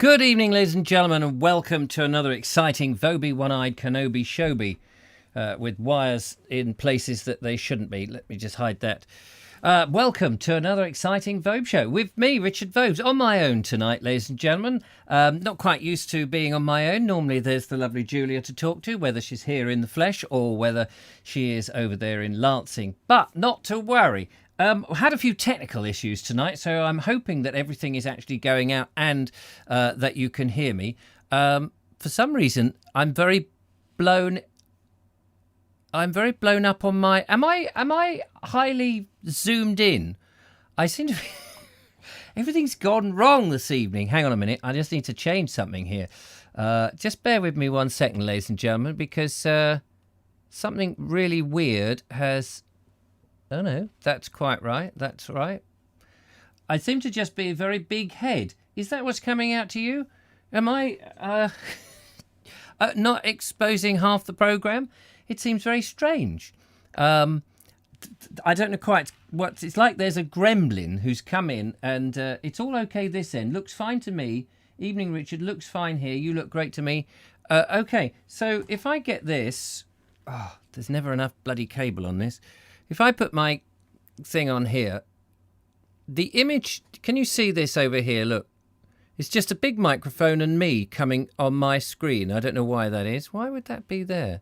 Good evening, ladies and gentlemen, and welcome to another exciting Vobes One-Eyed Kenobi Shobi with wires in places that they shouldn't be. Let me just hide that. Welcome to another exciting Vobes show with me, Richard Vobes, on my own tonight, ladies and gentlemen. Not quite used to being on my own. Normally there's the lovely Julia to talk to, whether she's here in the flesh or whether she is over there in Lancing. But not to worry. I had a few technical issues tonight, so I'm hoping that everything is actually going out and that you can hear me. For some reason, I'm very blown up on my. Am I highly zoomed in? I seem to be. Everything's gone wrong this evening. Hang on a minute. I just need to change something here. Just bear with me 1 second, ladies and gentlemen, because something really weird has. Oh no, that's quite right. That's right. I seem to just be a very big head. Is that what's coming out to you? Am I not exposing half the programme? It seems very strange. I don't know quite what it's like. There's a gremlin who's come in and it's all okay this end. Looks fine to me. Evening, Richard. Looks fine here. You look great to me. Okay, so if I get this... Oh, there's never enough bloody cable on this. If I put my thing on here, the image, can you see this over here? Look, it's just a big microphone and me coming on my screen. I don't know why that is. Why would that be there?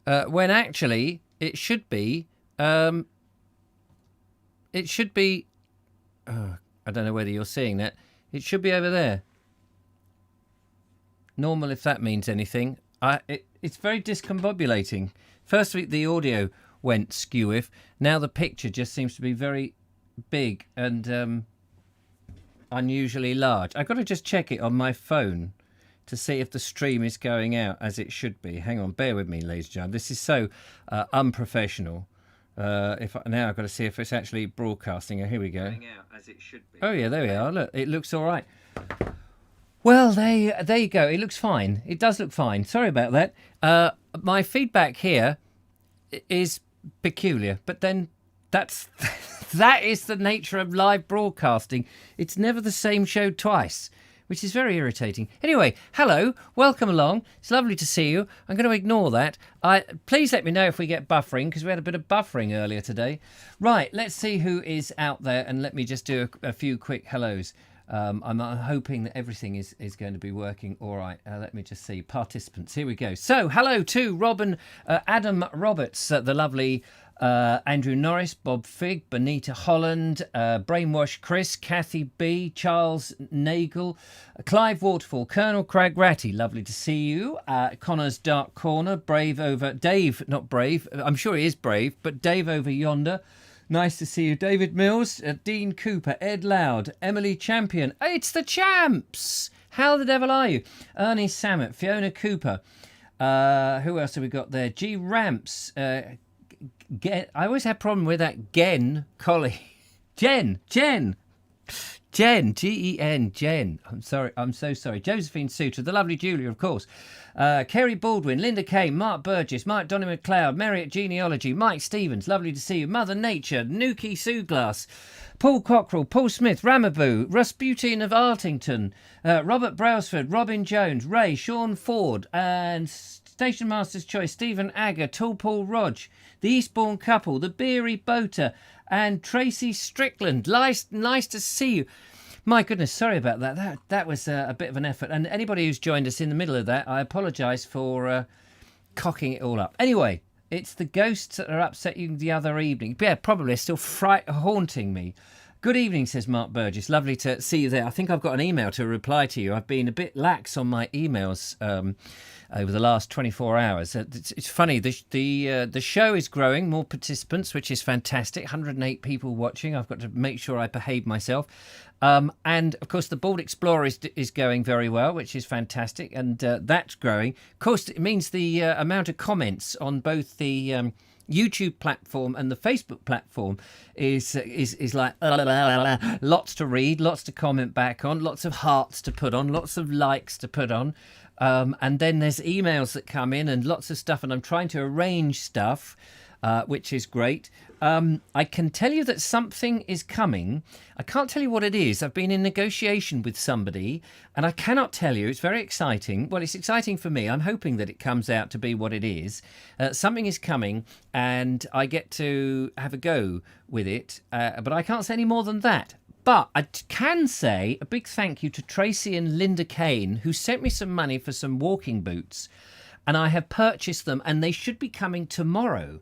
When actually it should be, oh, I don't know whether you're seeing that. It should be over there. Normal, if that means anything. It's very discombobulating. Firstly, the audio went skew-if. Now the picture just seems to be very big and unusually large. I've got to just check it on my phone to see if the stream is going out as it should be. Hang on, bear with me, ladies and gentlemen. This is so unprofessional. Now I've got to see if it's actually broadcasting. Oh, here we go. Going out as it should be. Oh, yeah, there we are. Look, it looks all right. Well, there you go. It looks fine. It does look fine. Sorry about that. My feedback here is peculiar, but then that is the nature of live broadcasting. It's never the same show twice, which is very irritating. Anyway, hello, welcome along. It's lovely to see you. I'm going to ignore that. Please let me know if we get buffering, because we had a bit of buffering earlier today. Right, let's see who is out there, and let me just do a few quick hellos. I'm hoping that everything is going to be working all right. Let me just see. Participants, here we go. So, hello to Robin, Adam Roberts, the lovely Andrew Norris, Bob Figg, Bonita Holland, Brainwash Chris, Kathy B, Charles Nagel, Clive Waterfall, Colonel Crag Ratty, lovely to see you. Connor's Dark Corner, Brave over... Dave, not Brave, I'm sure he is brave, but Dave over yonder. Nice to see you. David Mills, Dean Cooper, Ed Loud, Emily Champion. It's the champs! How the devil are you? Ernie Samet, Fiona Cooper. Who else have we got there? G Ramps. I always have a problem with that Gen Collie. Jen. Gen, G-E-N, Jen. I'm so sorry. Josephine Suter, the lovely Julia, of course. Kerry Baldwin, Linda Kay, Mark Burgess, Mike Donny McLeod, Marriott Genealogy, Mike Stevens, lovely to see you. Mother Nature, Nuki Suglass, Paul Cockrell, Paul Smith, Ramaboo, Rasputin of Artington, Robert Brailsford, Robin Jones, Ray, Sean Ford, and Station Master's Choice, Stephen Agger, Tall Paul Rodge, the Eastbourne Couple, the Beery Boater, and Tracy Strickland. Nice to see you. My goodness, sorry about that. That was a bit of an effort. And anybody who's joined us in the middle of that, I apologise for cocking it all up. Anyway, it's the ghosts that are upsetting you the other evening. Yeah, probably still haunting me. Good evening, says Mark Burgess. Lovely to see you there. I think I've got an email to reply to you. I've been a bit lax on my emails over the last 24 hours. It's funny, the show is growing, more participants, which is fantastic. 108 people watching. I've got to make sure I behave myself. And, of course, the Bald Explorer is going very well, which is fantastic, and that's growing. Of course, it means the amount of comments on both the YouTube platform and the Facebook platform is like lots to read, lots to comment back on, lots of hearts to put on, lots of likes to put on. And then there's emails that come in and lots of stuff, and I'm trying to arrange stuff which is great. I can tell you that something is coming. I can't tell you what it is. I've been in negotiation with somebody, and I cannot tell you. It's very exciting. Well, it's exciting for me. I'm hoping that it comes out to be what it is. Something is coming, and I get to have a go with it, but I can't say any more than that. But I can say a big thank you to Tracy and Linda Kane, who sent me some money for some walking boots, and I have purchased them, and they should be coming tomorrow.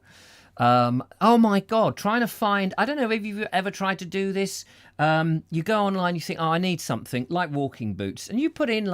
Oh my God, trying to find, I don't know if you've ever tried to do this. You go online, you think, oh, I need something like walking boots. And you put in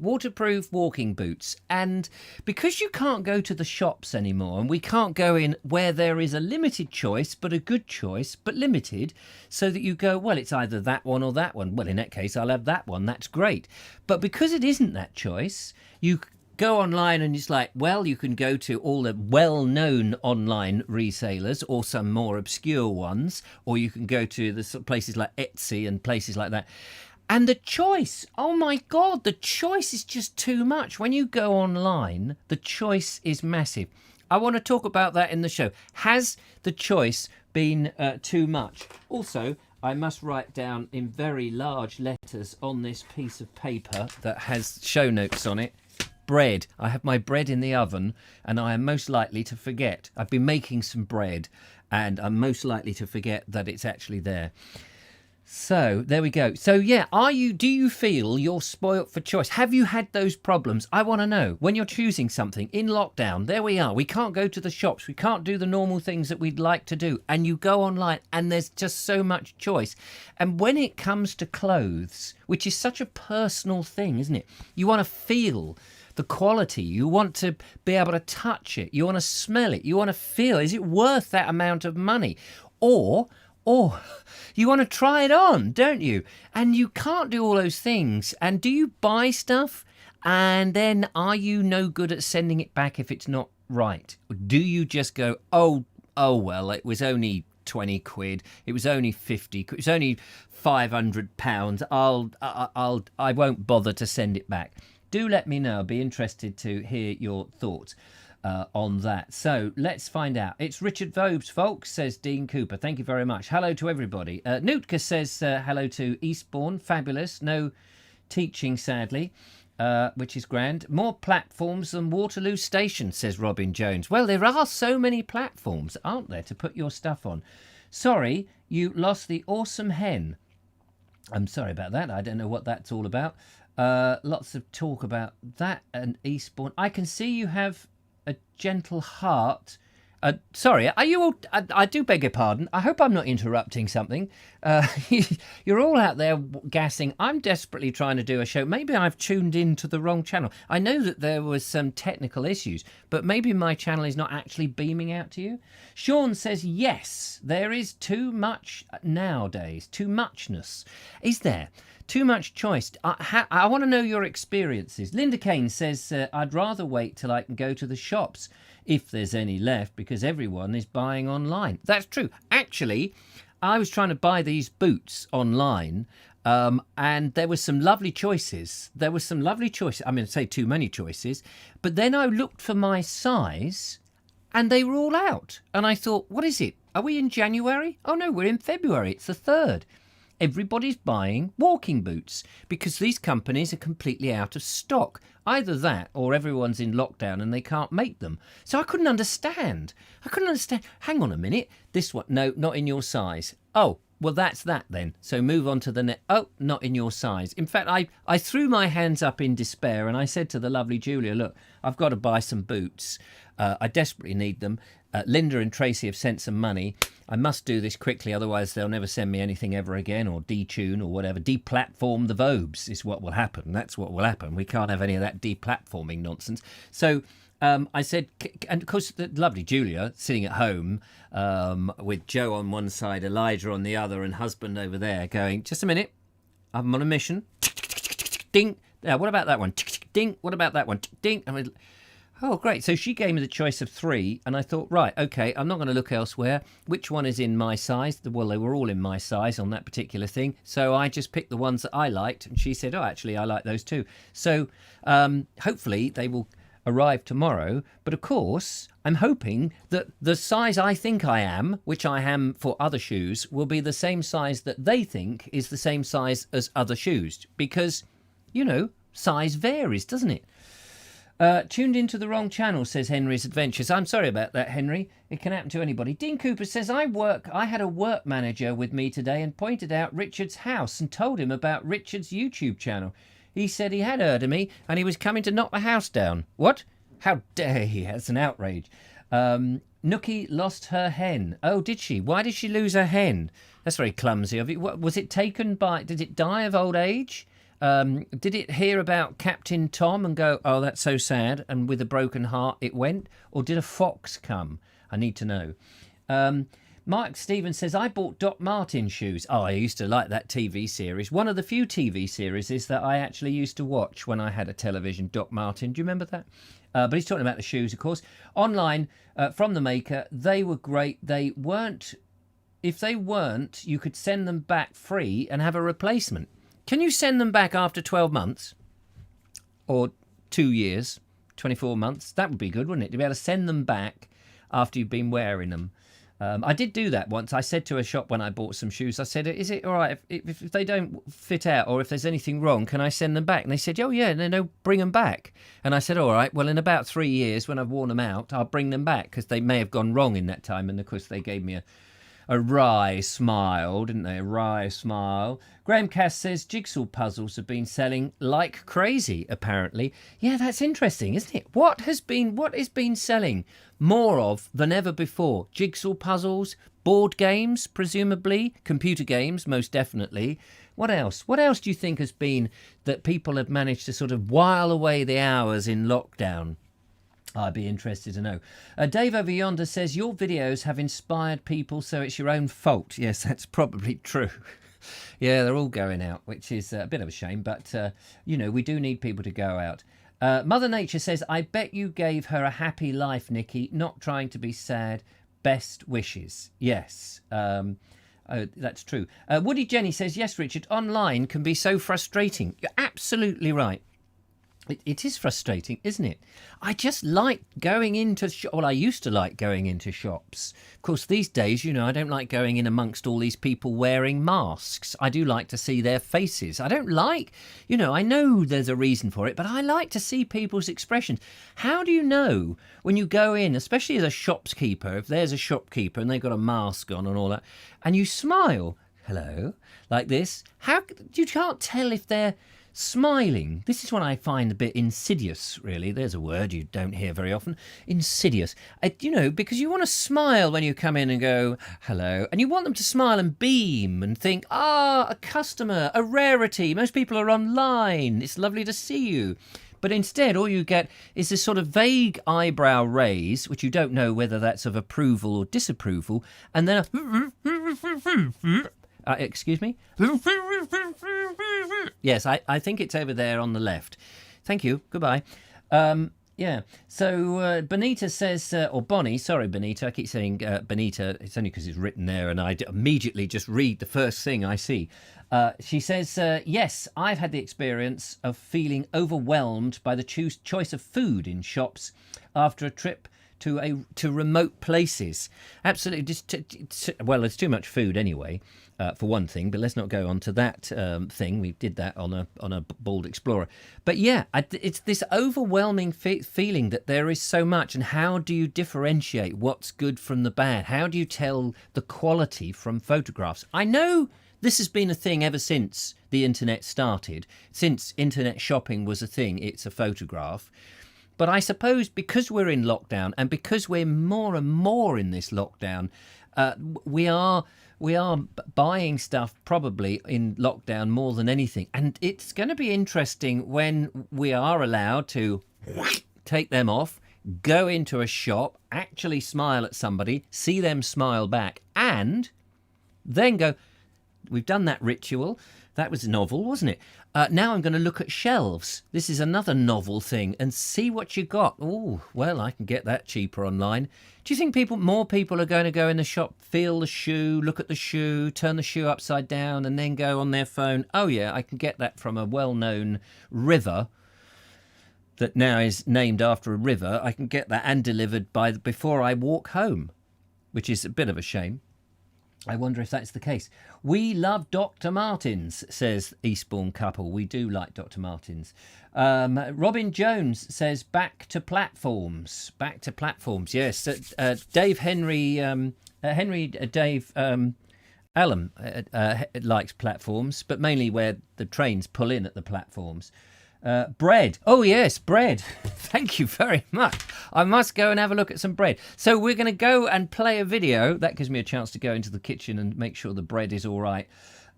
waterproof walking boots. And because you can't go to the shops anymore, and we can't go in where there is a limited choice, but a good choice, but limited, so that you go, well, it's either that one or that one. Well, in that case, I'll have that one. That's great. But because it isn't that choice, you go online and it's like, well, you can go to all the well-known online resellers or some more obscure ones, or you can go to the places like Etsy and places like that. And the choice, oh my God, the choice is just too much. When you go online, the choice is massive. I want to talk about that in the show. Has the choice been too much? Also, I must write down in very large letters on this piece of paper that has show notes on it. Bread. I have my bread in the oven, and I am most likely to forget. I've been making some bread, and I'm most likely to forget that it's actually there. So there we go. So yeah, do you feel you're spoilt for choice? Have you had those problems? I want to know. When you're choosing something in lockdown, there we are. We can't go to the shops. We can't do the normal things that we'd like to do. And you go online and there's just so much choice. And when it comes to clothes, which is such a personal thing, isn't it? You want to feel the quality, you want to be able to touch it, you want to smell it, you want to feel, is it worth that amount of money? Or you want to try it on, don't you? And you can't do all those things. And do you buy stuff and then are you no good at sending it back if it's not right? Or do you just go, oh well, it was only 20 quid, it was only 50, it was only £500, I won't bother to send it back? Do let me know. I'll be interested to hear your thoughts on that. So let's find out. It's Richard Vobes, folks, says Dean Cooper. Thank you very much. Hello to everybody. Nootka says hello to Eastbourne. Fabulous. No teaching, sadly, which is grand. More platforms than Waterloo Station, says Robin Jones. Well, there are so many platforms, aren't there, to put your stuff on. Sorry, you lost the awesome hen. I'm sorry about that. I don't know what that's all about. Lots of talk about that and Eastbourne. I can see you have a gentle heart. Sorry, are you all... I do beg your pardon. I hope I'm not interrupting something. You're all out there gassing. I'm desperately trying to do a show. Maybe I've tuned into the wrong channel. I know that there was some technical issues, but maybe my channel is not actually beaming out to you. Sean says, yes, there is too much nowadays. Too muchness. Is there? Too much choice. I want to know your experiences. Linda Kane says, I'd rather wait till I can go to the shops if there's any left because everyone is buying online. That's true. Actually, I was trying to buy these boots online and there were some lovely choices. I mean, I'd say too many choices. But then I looked for my size and they were all out. And I thought, what is it? Are we in January? Oh, no, we're in February. It's the 3rd. Everybody's buying walking boots because these companies are completely out of stock. Either that or everyone's in lockdown and they can't make them. So I couldn't understand. Hang on a minute. This one, no, not in your size. Oh, well, that's that then. So move on to the next. Oh, not in your size. In fact, I threw my hands up in despair and I said to the lovely Julia, look, I've got to buy some boots. I desperately need them. Linda and Tracy have sent some money. I must do this quickly, otherwise they'll never send me anything ever again, or detune or whatever. Deplatform the Vobes is what will happen. That's what will happen. We can't have any of that deplatforming nonsense. So I said, and of course, the lovely Julia sitting at home with Joe on one side, Elijah on the other, and husband over there going, just a minute, I'm on a mission. Ding. Yeah, what about that one? Ding. What about that one? Ding. I mean, oh, great. So she gave me the choice of 3, and I thought, right, OK, I'm not going to look elsewhere. Which one is in my size? Well, they were all in my size on that particular thing. So I just picked the ones that I liked, and she said, oh, actually, I like those too. So hopefully they will arrive tomorrow. But of course, I'm hoping that the size I think I am, which I am for other shoes, will be the same size that they think is the same size as other shoes. Because, you know, size varies, doesn't it? Tuned into the wrong channel, says Henry's Adventures. I'm sorry about that, Henry. It can happen to anybody. Dean Cooper says, I had a work manager with me today and pointed out Richard's house and told him about Richard's YouTube channel. He said he had heard of me and he was coming to knock the house down. What? How dare he? That's an outrage. Nookie lost her hen. Oh, did she? Why did she lose her hen? That's very clumsy of you. Was it taken by... Did it die of old age? Did it hear about Captain Tom and go, oh, that's so sad, and with a broken heart it went? Or did a fox come? I need to know. Mark Stevens says, I bought Doc Martens shoes. Oh, I used to like that TV series. One of the few TV series is that I actually used to watch when I had a television, Doc Martens. Do you remember that? But he's talking about the shoes, of course. Online, from the maker, they were great. They weren't... If they weren't, you could send them back free and have a replacement. Can you send them back after 12 months? Or 2 years, 24 months? That would be good, wouldn't it? To be able to send them back after you've been wearing them. I did do that once. I said to a shop when I bought some shoes, I said, is it all right if they don't fit out or if there's anything wrong, can I send them back? And they said, oh, yeah, no, bring them back. And I said, all right, well, in about 3 years, when I've worn them out, I'll bring them back because they may have gone wrong in that time. And, of course, they gave me a wry smile, didn't they? A wry smile. Graham Cass says jigsaw puzzles have been selling like crazy, apparently. Yeah, that's interesting, isn't it? What has been selling more of than ever before? Jigsaw puzzles, board games, presumably, computer games, most definitely. What else? What else do you think has been that people have managed to sort of while away the hours in lockdown? I'd be interested to know. Dave over yonder says, your videos have inspired people, so it's your own fault. Yes, that's probably true. Yeah, they're all going out, which is a bit of a shame. But, you know, we do need people to go out. Mother Nature says, I bet you gave her a happy life, Nikki, not trying to be sad. Best wishes. Yes, that's true. Woody Jenny says, yes, Richard, online can be so frustrating. You're absolutely right. It is frustrating, isn't it? I just like going into I used to like going into shops. Of course, these days, you know, I don't like going in amongst all these people wearing masks. I do like to see their faces. I don't like, you know, I know there's a reason for it, but I like to see people's expressions. How do you know when you go in, especially as a shopkeeper, if there's a shopkeeper and they've got a mask on and all that, and you smile, hello, like this, you can't tell if they're smiling. This is what I find a bit insidious, really. There's a word you don't hear very often. Insidious. You know, because you want to smile when you come in and go, hello. And you want them to smile and beam and think, a customer, a rarity. Most people are online. It's lovely to see you. But instead, all you get is this sort of vague eyebrow raise, which you don't know whether that's of approval or disapproval, and then excuse me? Yes, I think it's over there on the left. Thank you. Goodbye. Yeah. So Bonita says, or Bonnie, sorry, Bonita. I keep saying Bonita. It's only because it's written there and I immediately just read the first thing I see. She says, yes, I've had the experience of feeling overwhelmed by the choice of food in shops after a trip to remote places. Absolutely. Well, there's too much food anyway, for one thing, but let's not go on to that thing. We did that on a Bald Explorer. But yeah, it's this overwhelming feeling that there is so much, and how do you differentiate what's good from the bad? How do you tell the quality from photographs? I know this has been a thing ever since the internet started. Since internet shopping was a thing, it's a photograph. But I suppose because we're in lockdown and because we're more and more in this lockdown, we are buying stuff probably in lockdown more than anything. And it's going to be interesting when we are allowed to take them off, go into a shop, actually smile at somebody, see them smile back, and then go, we've done that ritual. That was novel, wasn't it? Now I'm going to look at shelves. This is another novel thing, and see what you got. Oh, well, I can get that cheaper online. Do you think more people are going to go in the shop, feel the shoe, look at the shoe, turn the shoe upside down, and then go on their phone? Oh, yeah, I can get that from a well-known river. that now is named after a river, I can get that and delivered before I walk home, which is a bit of a shame. I wonder if that's the case. We love Dr. Martens, says Eastbourne couple. We do like Dr. Martens. Robin Jones says back to platforms. Back to platforms, yes. Dave Allen likes platforms, but mainly where the trains pull in at the platforms. Bread. Oh, yes, bread. Thank you very much. I must go and have a look at some bread. So we're going to go and play a video. That gives me a chance to go into the kitchen and make sure the bread is all right.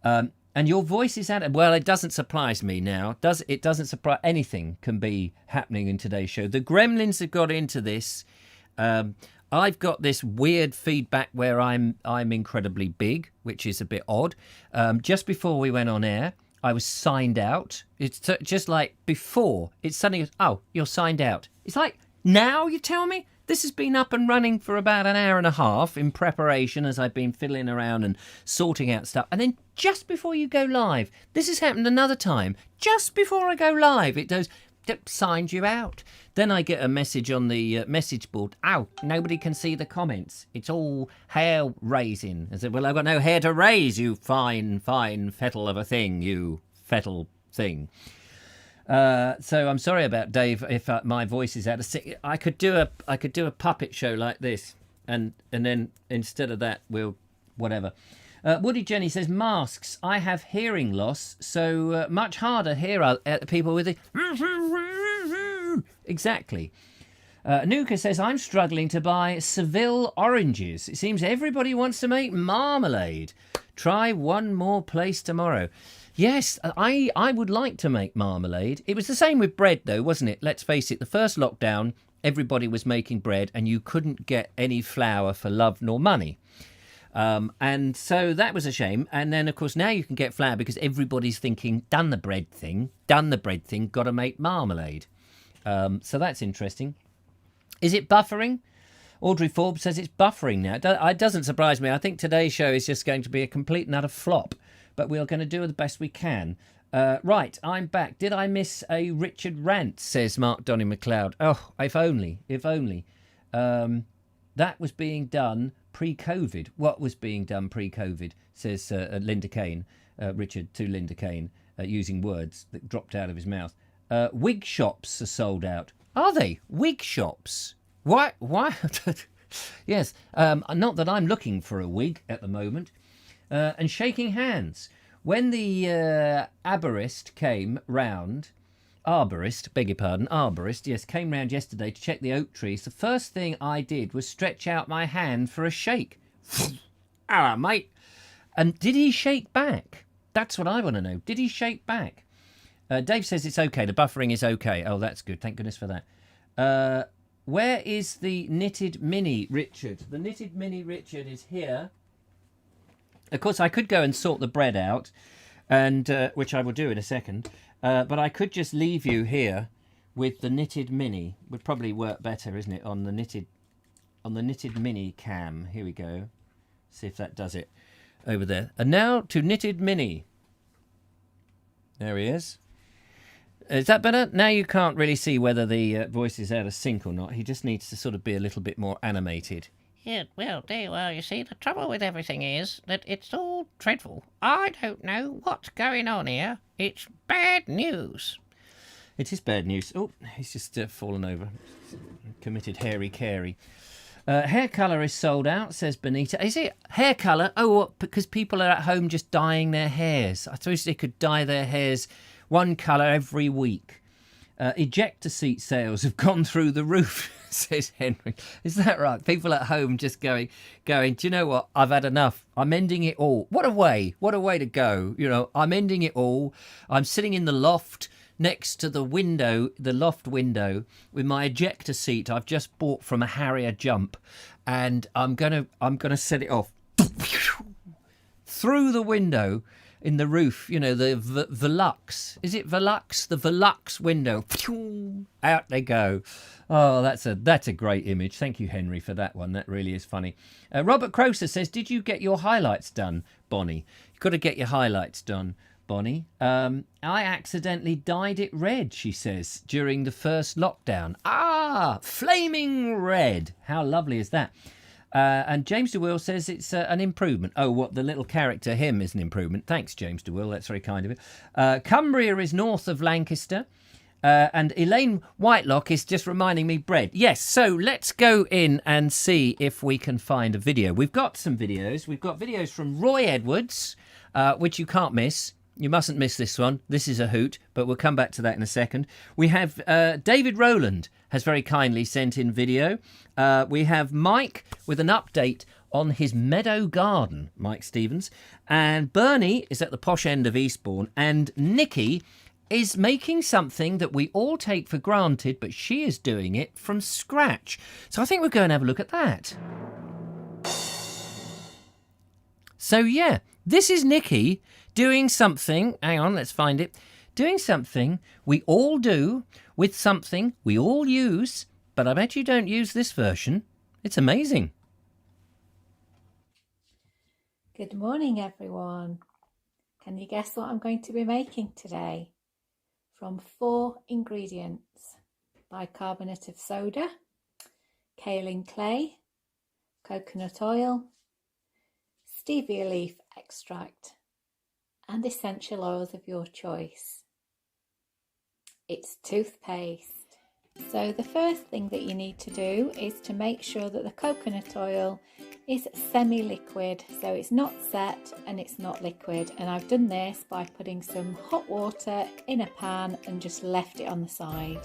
And your voice is out. Well, it doesn't surprise me now. It doesn't surprise. Anything can be happening in today's show. The Gremlins have got into this. I've got this weird feedback where I'm incredibly big, which is a bit odd. Just before we went on air, I was signed out. It's just like before. It's suddenly, oh, you're signed out. It's like, now you tell me? This has been up and running for about an hour and a half in preparation as I've been fiddling around and sorting out stuff. And then just before you go live, this has happened another time. Just before I go live, it goes, signed you out. Then I get a message on the message board. Oh, nobody can see the comments. It's all hair raising. I said, well, I've got no hair to raise, you fine fettle of a thing, you fettle thing. So I'm sorry about Dave if my voice is out of sync. I could do a puppet show like this, and then instead of that, we'll whatever. Woody Jenny says, masks. I have hearing loss, so much harder here at people with the... Exactly. Nuka says, I'm struggling to buy Seville oranges. It seems everybody wants to make marmalade. Try one more place tomorrow. Yes, I would like to make marmalade. It was the same with bread, though, wasn't it? Let's face it, the first lockdown, everybody was making bread and you couldn't get any flour for love nor money. And so that was a shame. And then, of course, now you can get flour because everybody's thinking, done the bread thing, got to make marmalade. So that's interesting. Is it buffering? Audrey Forbes says it's buffering now. It doesn't surprise me. I think today's show is just going to be a complete and utter flop, but we're going to do the best we can. Right, I'm back. Did I miss a Richard rant, says Mark Donny McLeod. Oh, if only. That was being done pre-COVID. What was being done pre-COVID, says Linda Kane, Richard to Linda Kane, using words that dropped out of his mouth. Wig shops are sold out. Are they? Wig shops? Why? Yes, not that I'm looking for a wig at the moment. And shaking hands. When the arborist came round, yes, came round yesterday to check the oak trees, the first thing I did was stretch out my hand for a shake. Ah, mate. And did he shake back? That's what I want to know. Did he shake back? Dave says it's okay. The buffering is okay. Oh, that's good. Thank goodness for that. Where is the knitted mini, Richard? The knitted mini, Richard, is here. Of course, I could go and sort the bread out, and which I will do in a second. But I could just leave you here with the knitted mini. Would probably work better, isn't it, on the knitted mini cam. Here we go. See if that does it over there. And now to knitted mini. There he is. Is that better? Now you can't really see whether the voice is out of sync or not. He just needs to sort of be a little bit more animated. Yeah, well, you see, the trouble with everything is that it's all dreadful. I don't know what's going on here. It's bad news. It is bad news. Oh, he's just fallen over. Committed hairy carey. Hair colour is sold out, says Benita. Is it hair colour? Oh, what, because people are at home just dyeing their hairs. I suppose they could dye their hairs one colour every week. Ejector seat sales have gone through the roof, says Henry. Is that right? People at home just going, do you know what? I've had enough. I'm ending it all. What a way to go. You know, I'm ending it all. I'm sitting in the loft next to the window, the loft window, with my ejector seat I've just bought from a Harrier Jump, and I'm gonna set it off through the window in the roof, you know, the Velux. Is it Velux? The Velux window. Out they go. Oh, that's a great image. Thank you, Henry, for that one. That really is funny. Robert Croser says, did you get your highlights done, Bonnie? You've got to get your highlights done. Bonnie. I accidentally dyed it red, she says, during the first lockdown. Ah, flaming red. How lovely is that? And James DeWill says it's an improvement. Oh, what, the little character, him, is an improvement. Thanks, James DeWill. That's very kind of you. Cumbria is north of Lancaster. And Elaine Whitelock is just reminding me bread. Yes, so let's go in and see if we can find a video. We've got some videos. We've got videos from Roy Edwards, which you can't miss. You mustn't miss this one. This is a hoot, but we'll come back to that in a second. We have David Rowland has very kindly sent in video. We have Mike with an update on his meadow garden, Mike Stevens. And Bernie is at the posh end of Eastbourne. And Nikki is making something that we all take for granted, but she is doing it from scratch. So I think we'll go and have a look at that. So yeah, this is Nikki doing something, hang on, let's find it, doing something we all do with something we all use, but I bet you don't use this version. It's amazing. Good morning, everyone. Can you guess what I'm going to be making today? From 4 ingredients: bicarbonate of soda, kaolin clay, coconut oil, stevia leaf extract, and essential oils of your choice. It's toothpaste. So the first thing that you need to do is to make sure that the coconut oil is semi-liquid, so it's not set and it's not liquid. And I've done this by putting some hot water in a pan and just left it on the side.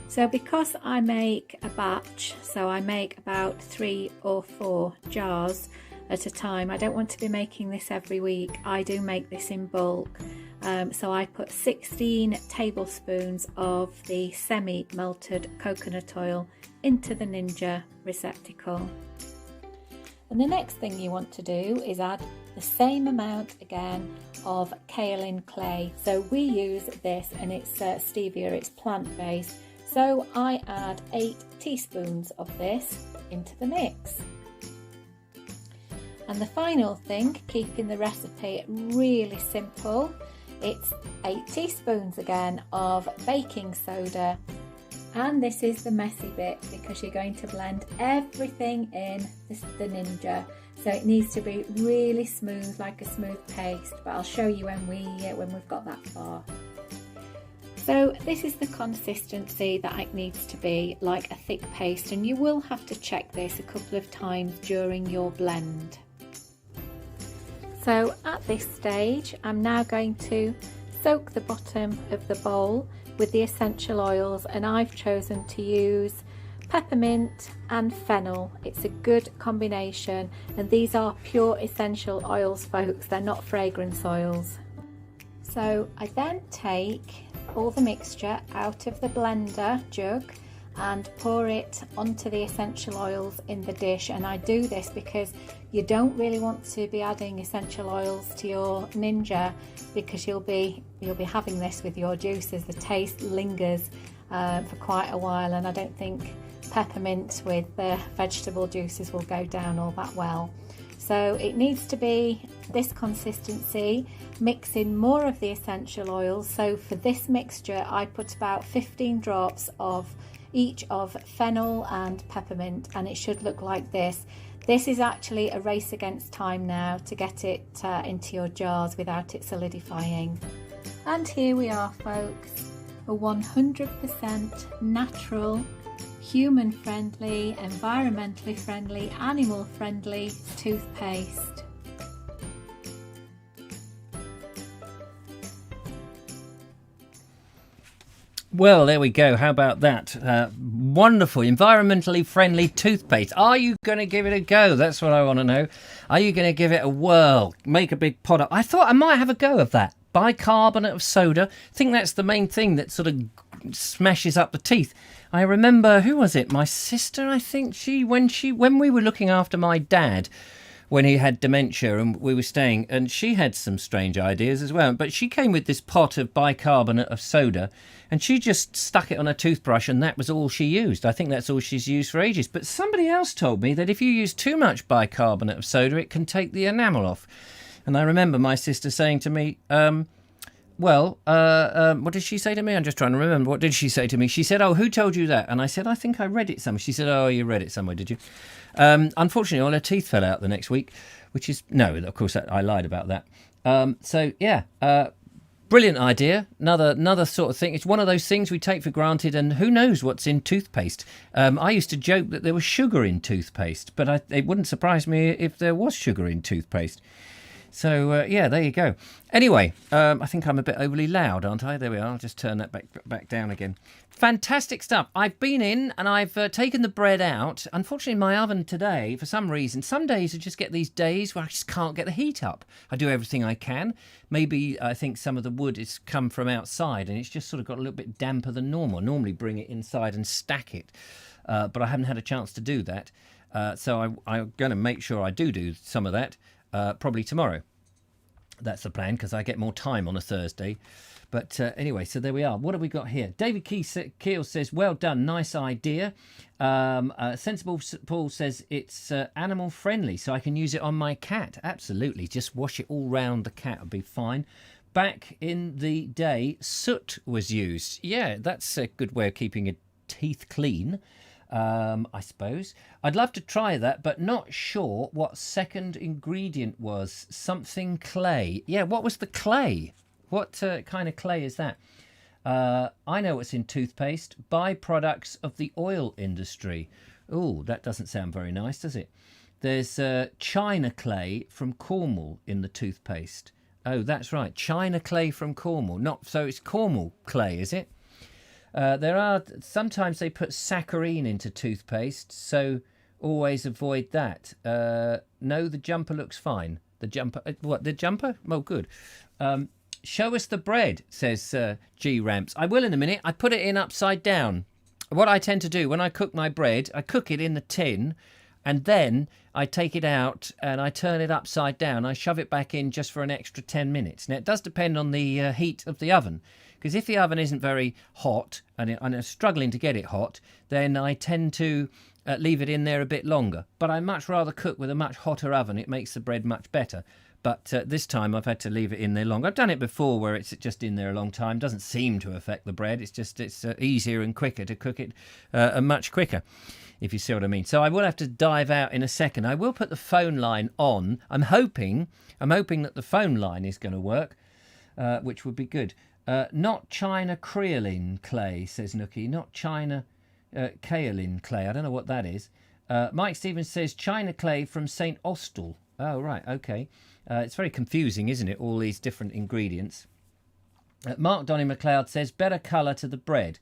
So because I make a batch, so I make about 3 or 4 jars at a time, I don't want to be making this every week. I do make this in bulk. So I put 16 tablespoons of the semi-melted coconut oil into the Ninja receptacle. And the next thing you want to do is add the same amount again of kaolin clay. So we use this, and it's stevia, it's plant-based. So I add 8 teaspoons of this into the mix. And the final thing, keeping the recipe really simple, it's 8 teaspoons again of baking soda. And this is the messy bit, because you're going to blend everything in the Ninja. So it needs to be really smooth, like a smooth paste, but I'll show you when we've got that far. So this is the consistency that it needs to be, like a thick paste, and you will have to check this a couple of times during your blend. So at this stage, I'm now going to soak the bottom of the bowl with the essential oils, and I've chosen to use peppermint and fennel. It's a good combination, and these are pure essential oils, folks. They're not fragrance oils. So I then take all the mixture out of the blender jug and pour it onto the essential oils in the dish. And I do this because you don't really want to be adding essential oils to your Ninja, because you'll be having this with your juices. The taste lingers for quite a while, and I don't think peppermint with the vegetable juices will go down all that well. So it needs to be this consistency. Mix in more of the essential oils. So for this mixture, I put about 15 drops of each of fennel and peppermint, and it should look like this. This is actually a race against time now to get it into your jars without it solidifying. And here we are, folks, a 100% natural, human friendly, environmentally friendly, animal friendly toothpaste. Well, there we go. How about that? Wonderful, environmentally friendly toothpaste. Are you going to give it a go? That's what I want to know. Are you going to give it a whirl? Make a big pot of... I thought I might have a go of that. Bicarbonate of soda. I think that's the main thing that sort of smashes up the teeth. I remember, who was it? My sister, I think. When we were looking after my dad, when he had dementia and we were staying, and she had some strange ideas as well, but she came with this pot of bicarbonate of soda, and she just stuck it on a toothbrush, and that was all she used. I think that's all she's used for ages. But somebody else told me that if you use too much bicarbonate of soda, it can take the enamel off. And I remember my sister saying to me, what did she say to me? I'm just trying to remember. What did she say to me? She said, "Oh, who told you that?" And I said, "I think I read it somewhere." She said, "Oh, you read it somewhere, did you?" Unfortunately, all her teeth fell out the next week, which is... No, of course, I lied about that. Brilliant idea. Another sort of thing. It's one of those things we take for granted, and who knows what's in toothpaste. I used to joke that there was sugar in toothpaste, but it wouldn't surprise me if there was sugar in toothpaste. So, there you go. Anyway, I think I'm a bit overly loud, aren't I? There we are. I'll just turn that back down again. Fantastic stuff. I've been in and I've taken the bread out. Unfortunately, my oven today, for some reason, some days I just get these days where I just can't get the heat up. I do everything I can. Maybe I think some of the wood has come from outside and it's just sort of got a little bit damper than normal. I normally bring it inside and stack it, but I haven't had a chance to do that. So I'm going to make sure I do some of that. Probably tomorrow. That's the plan, because I get more time on a Thursday. But anyway, so there we are. What have we got here? David Keel says, "Well done, nice idea." Sensible Paul says it's animal friendly, so I can use it on my cat. Absolutely, just wash it all round the cat, will be fine. Back in the day, soot was used. Yeah, that's a good way of keeping your teeth clean. I suppose. I'd love to try that, but not sure what second ingredient was. Something clay. Yeah, what was the clay? What kind of clay is that? I know what's in toothpaste. Byproducts of the oil industry. Oh, that doesn't sound very nice, does it? There's China clay from Cornwall in the toothpaste. Oh, that's right. China clay from Cornwall. So it's Cornwall clay, is it? Sometimes they put saccharine into toothpaste, so always avoid that. No, the jumper looks fine. The jumper? Oh, good. Show us the bread, says G Ramps. I will in a minute. I put it in upside down. What I tend to do when I cook my bread, I cook it in the tin, and then I take it out and I turn it upside down. I shove it back in just for an extra 10 minutes. Now, it does depend on the heat of the oven. Because if the oven isn't very hot and I'm struggling to get it hot, then I tend to leave it in there a bit longer. But I much rather cook with a much hotter oven. It makes the bread much better. But this time I've had to leave it in there longer. I've done it before where it's just in there a long time. Doesn't seem to affect the bread. It's easier and quicker to cook it, much quicker, if you see what I mean. So I will have to dive out in a second. I will put the phone line on. I'm hoping that the phone line is going to work, which would be good. Not China creolin clay, says Nookie. Not China kaolin clay. I don't know what that is. Mike Stevens says China clay from St. Austell. Oh, right, okay. It's very confusing, isn't it, all these different ingredients. Mark Donny McLeod says better colour to the bread.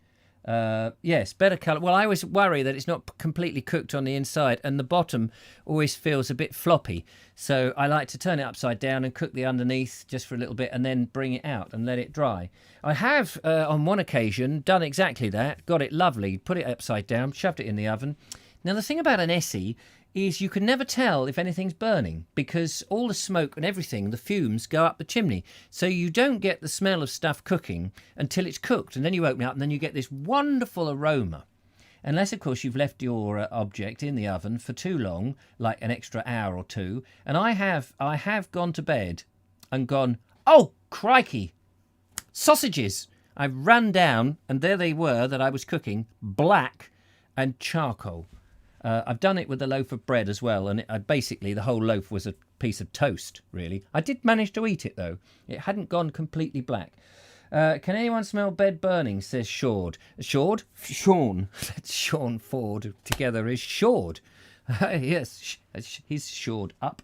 Yes, better colour. Well, I always worry that it's not completely cooked on the inside and the bottom always feels a bit floppy. So I like to turn it upside down and cook the underneath just for a little bit and then bring it out and let it dry. I have, on one occasion, done exactly that. Got it lovely. Put it upside down, shoved it in the oven. Now, the thing about an essie is you can never tell if anything's burning because all the smoke and everything, the fumes, go up the chimney. So you don't get the smell of stuff cooking until it's cooked. And then you open it up and then you get this wonderful aroma. Unless, of course, you've left your object in the oven for too long, like an extra hour or two. And I have gone to bed and gone, oh, crikey, sausages. I've run down and there they were that I was cooking, black and charcoal. I've done it with a loaf of bread as well, and basically the whole loaf was a piece of toast, really. I did manage to eat it, though. It hadn't gone completely black. Can anyone smell bed burning, says Shord. Shord? Sean. Sean Ford together is Shord. Yes, he's shored up.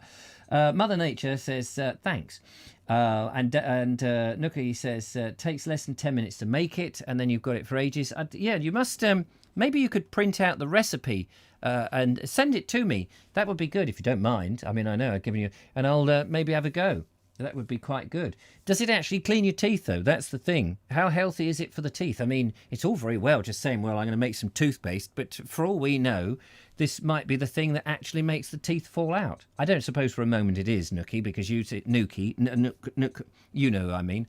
Mother Nature says, thanks. And Nookie says, takes less than 10 minutes to make it, and then you've got it for ages. Yeah, you must... maybe you could print out the recipe and send it to me. That would be good if you don't mind. I mean, I know I've given you... And I'll maybe have a go. That would be quite good. Does it actually clean your teeth, though? That's the thing. How healthy is it for the teeth? I mean, it's all very well just saying, well, I'm going to make some toothpaste, but for all we know, this might be the thing that actually makes the teeth fall out. I don't suppose for a moment it is, Nookie, because you... Nook, you know, I mean.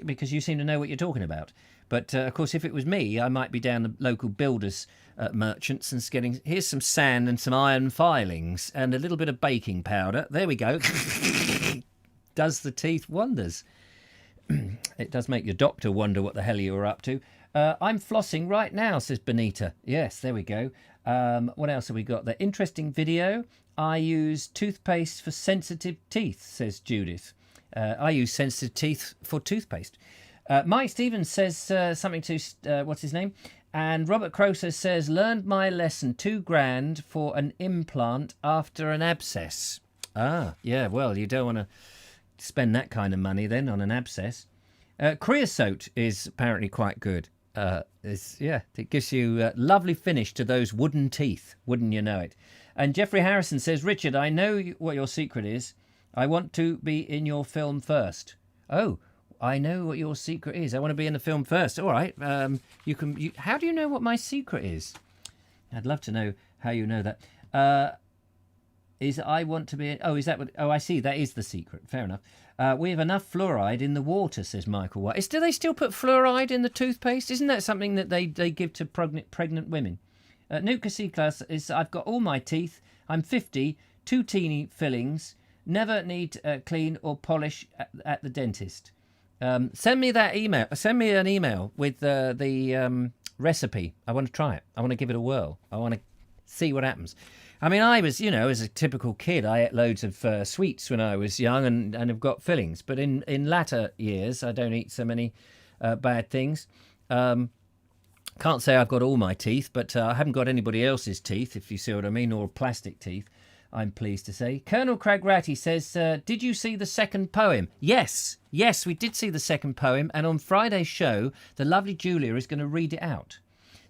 Because you seem to know what you're talking about. But, of course, if it was me, I might be down the local builders merchants and getting... Here's some sand and some iron filings and a little bit of baking powder. There we go. does the teeth wonders. It does make your doctor wonder what the hell you were up to. I'm flossing right now, says Benita. Yes, there we go. What else have we got there? Interesting video. I use toothpaste for sensitive teeth, says Judith. I use sensitive teeth for toothpaste. Mike Stevens says something to, what's his name? And Robert Croser says, learned my lesson, £2,000 for an implant after an abscess. Ah, yeah, well, you don't want to spend that kind of money then on an abscess. Creosote is apparently quite good. It gives you a lovely finish to those wooden teeth, wouldn't you know it? And Jeffrey Harrison says, Richard, I know what your secret is. I want to be in your film first. Oh, I know what your secret is. I want to be in the film first. All right. How do you know what my secret is? I'd love to know how you know that. I want to be... Oh, is that what... Oh, I see. That is the secret. Fair enough. We have enough fluoride in the water, says Michael White. Do they still put fluoride in the toothpaste? Isn't that something that they give to pregnant women? Nuka C-Class is... I've got all my teeth. I'm 50. 2 teeny fillings. Never need clean or polish at the dentist. Send me that email. Send me an email with the recipe. I want to try it. I want to give it a whirl. I want to see what happens. I mean, I was, as a typical kid, I ate loads of sweets when I was young and have got fillings. But in latter years, I don't eat so many bad things. Can't say I've got all my teeth, but I haven't got anybody else's teeth, if you see what I mean, or plastic teeth, I'm pleased to say. Colonel Cragratty says, did you see the second poem? Yes, we did see the second poem. And on Friday's show, the lovely Julia is going to read it out.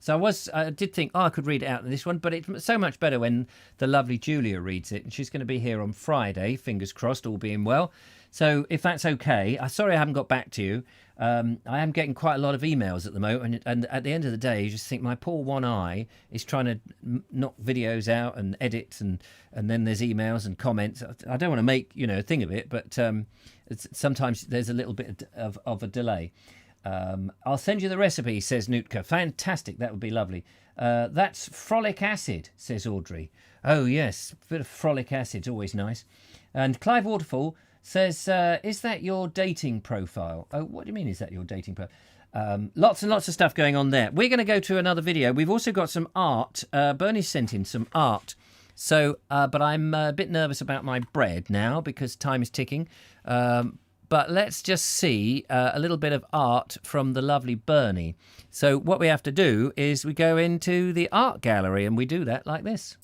So I did think, I could read it out in this one, but it's so much better when the lovely Julia reads it. And she's going to be here on Friday, fingers crossed, all being well. So if that's okay, sorry I haven't got back to you. I am getting quite a lot of emails at the moment. And at the end of the day, you just think my poor one eye is trying to knock videos out and edit. And then there's emails and comments. I don't want to make, a thing of it, but sometimes there's a little bit of a delay. I'll send you the recipe, says Nootka. Fantastic, that would be lovely. That's frolic acid, says Audrey. Oh, yes, a bit of frolic acid, always nice. And Clive Waterfall says, is that your dating profile? Oh, what do you mean, is that your dating profile? Lots and lots of stuff going on there. We're going to go to another video. We've also got some art. Bernie sent in some art. So, but I'm a bit nervous about my bread now because time is ticking. But let's just see a little bit of art from the lovely Bernie. So what we have to do is we go into the art gallery and we do that like this.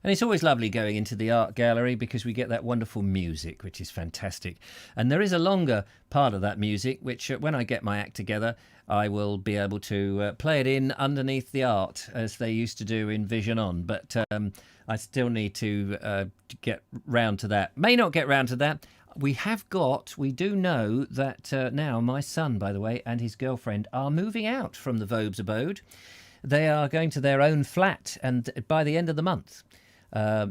And it's always lovely going into the art gallery because we get that wonderful music, which is fantastic. And there is a longer part of that music, which when I get my act together, I will be able to play it in underneath the art, as they used to do in Vision On. But I still need to get round to that. May not get round to that. We do know that now my son, by the way, and his girlfriend are moving out from the Vobes abode. They are going to their own flat, and by the end of the month.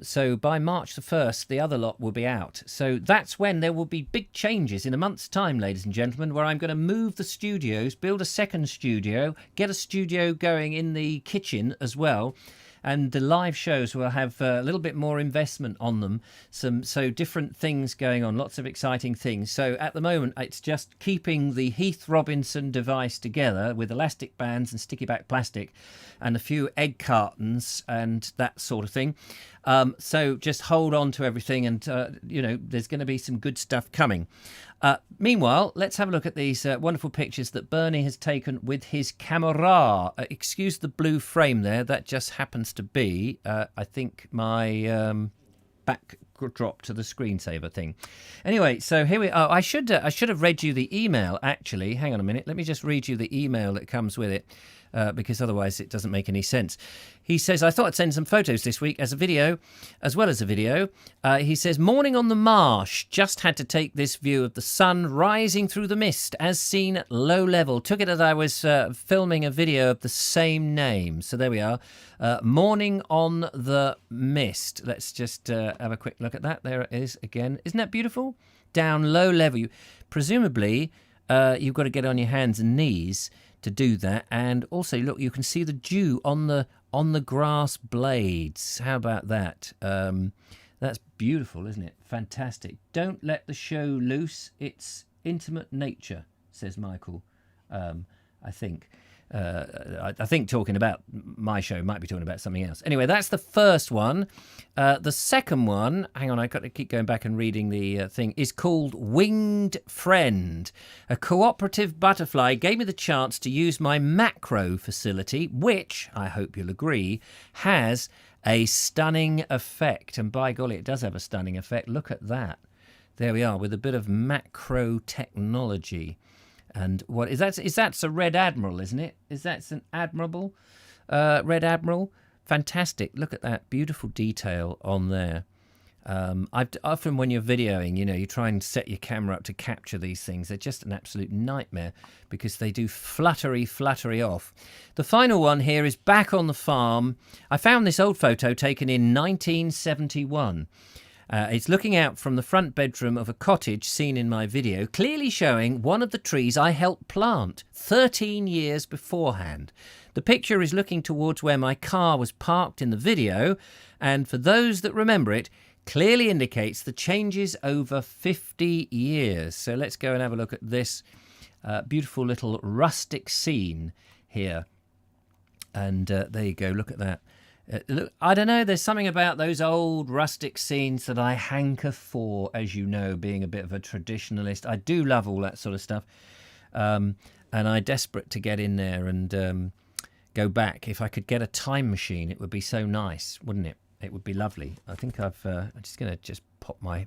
So by March the 1st, the other lot will be out. So that's when there will be big changes in a month's time, ladies and gentlemen, where I'm going to move the studios, build a second studio, get a studio going in the kitchen as well. And the live shows will have a little bit more investment on them. So different things going on, lots of exciting things. So at the moment, it's just keeping the Heath Robinson device together with elastic bands and sticky back plastic and a few egg cartons and that sort of thing. So just hold on to everything and, there's going to be some good stuff coming. Meanwhile, let's have a look at these wonderful pictures that Bernie has taken with his camera. Excuse the blue frame there. That just happens to be, I think, my backdrop to the screensaver thing. Anyway, so here we are. I should have read you the email, actually. Hang on a minute. Let me just read you the email that comes with it. Because otherwise it doesn't make any sense. He says, I thought I'd send some photos this week as well as a video. He says, morning on the marsh. Just had to take this view of the sun rising through the mist as seen at low level. Took it as I was filming a video of the same name. So there we are. Morning on the mist. Let's just have a quick look at that. There it is again. Isn't that beautiful? Down low level. Presumably... you've got to get on your hands and knees to do that. And also, look, you can see the dew on the grass blades. How about that? That's beautiful, isn't it? Fantastic. Don't let the show loose. It's intimate nature, says Michael. I think. I think talking about my show might be talking about something else. Anyway, that's the first one. The second one, hang on, I've got to keep going back and reading the thing, is called Winged Friend. A cooperative butterfly gave me the chance to use my macro facility, which, I hope you'll agree, has a stunning effect. And by golly, it does have a stunning effect. Look at that. There we are, with a bit of macro technology. And what is that? Is that's a Red Admiral, isn't it? Is that an Admirable? Red Admiral? Fantastic. Look at that beautiful detail on there. Often when you're videoing, you try and set your camera up to capture these things. They're just an absolute nightmare because they do fluttery off. The final one here is back on the farm. I found this old photo taken in 1971. It's looking out from the front bedroom of a cottage seen in my video, clearly showing one of the trees I helped plant 13 years beforehand. The picture is looking towards where my car was parked in the video, and for those that remember it, clearly indicates the changes over 50 years. So let's go and have a look at this beautiful little rustic scene here. And there you go, look at that. Look, I don't know, there's something about those old rustic scenes that I hanker for, as you know, being a bit of a traditionalist. I do love all that sort of stuff. And I'm desperate to get in there and go back. If I could get a time machine, it would be so nice, wouldn't it? It would be lovely. I think I'm just going to pop my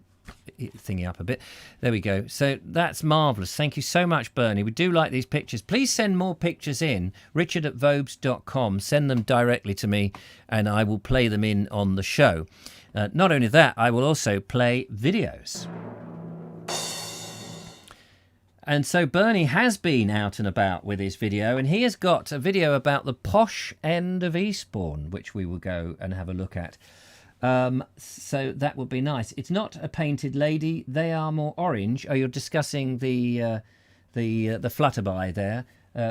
thingy up a bit. There we go. So that's marvellous. Thank you so much, Bernie. We do like these pictures. Please send more pictures in. Richard@Vobes.com. Send them directly to me and I will play them in on the show. Not only that, I will also play videos. And so Bernie has been out and about with his video, and he has got a video about the posh end of Eastbourne, which we will go and have a look at. So that would be nice. It's not a painted lady; they are more orange. Oh, you're discussing the flutterby there.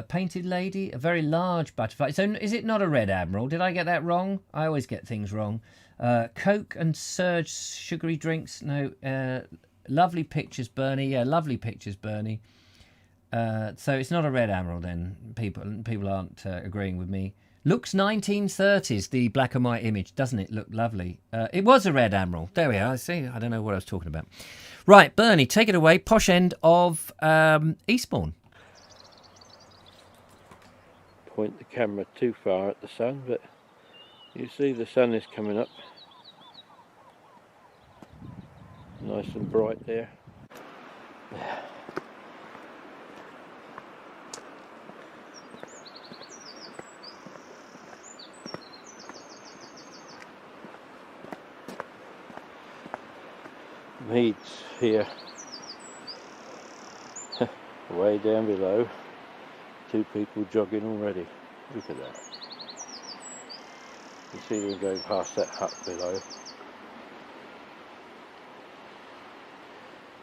Painted lady, a very large butterfly. So is it not a Red Admiral? Did I get that wrong? I always get things wrong. Coke and Surge sugary drinks. No. Lovely pictures, Bernie. Yeah, lovely pictures, Bernie. So it's not a Red Admiral then. People aren't agreeing with me. Looks 1930s, the black and white image. Doesn't it look lovely? It was a Red Admiral. There we are. See, I don't know what I was talking about. Right, Bernie, take it away. Posh end of Eastbourne. Point the camera too far at the sun, but you see the sun is coming up. Nice and bright there. Meads here. Way down below. 2 people jogging already. Look at that. You see them going past that hut below.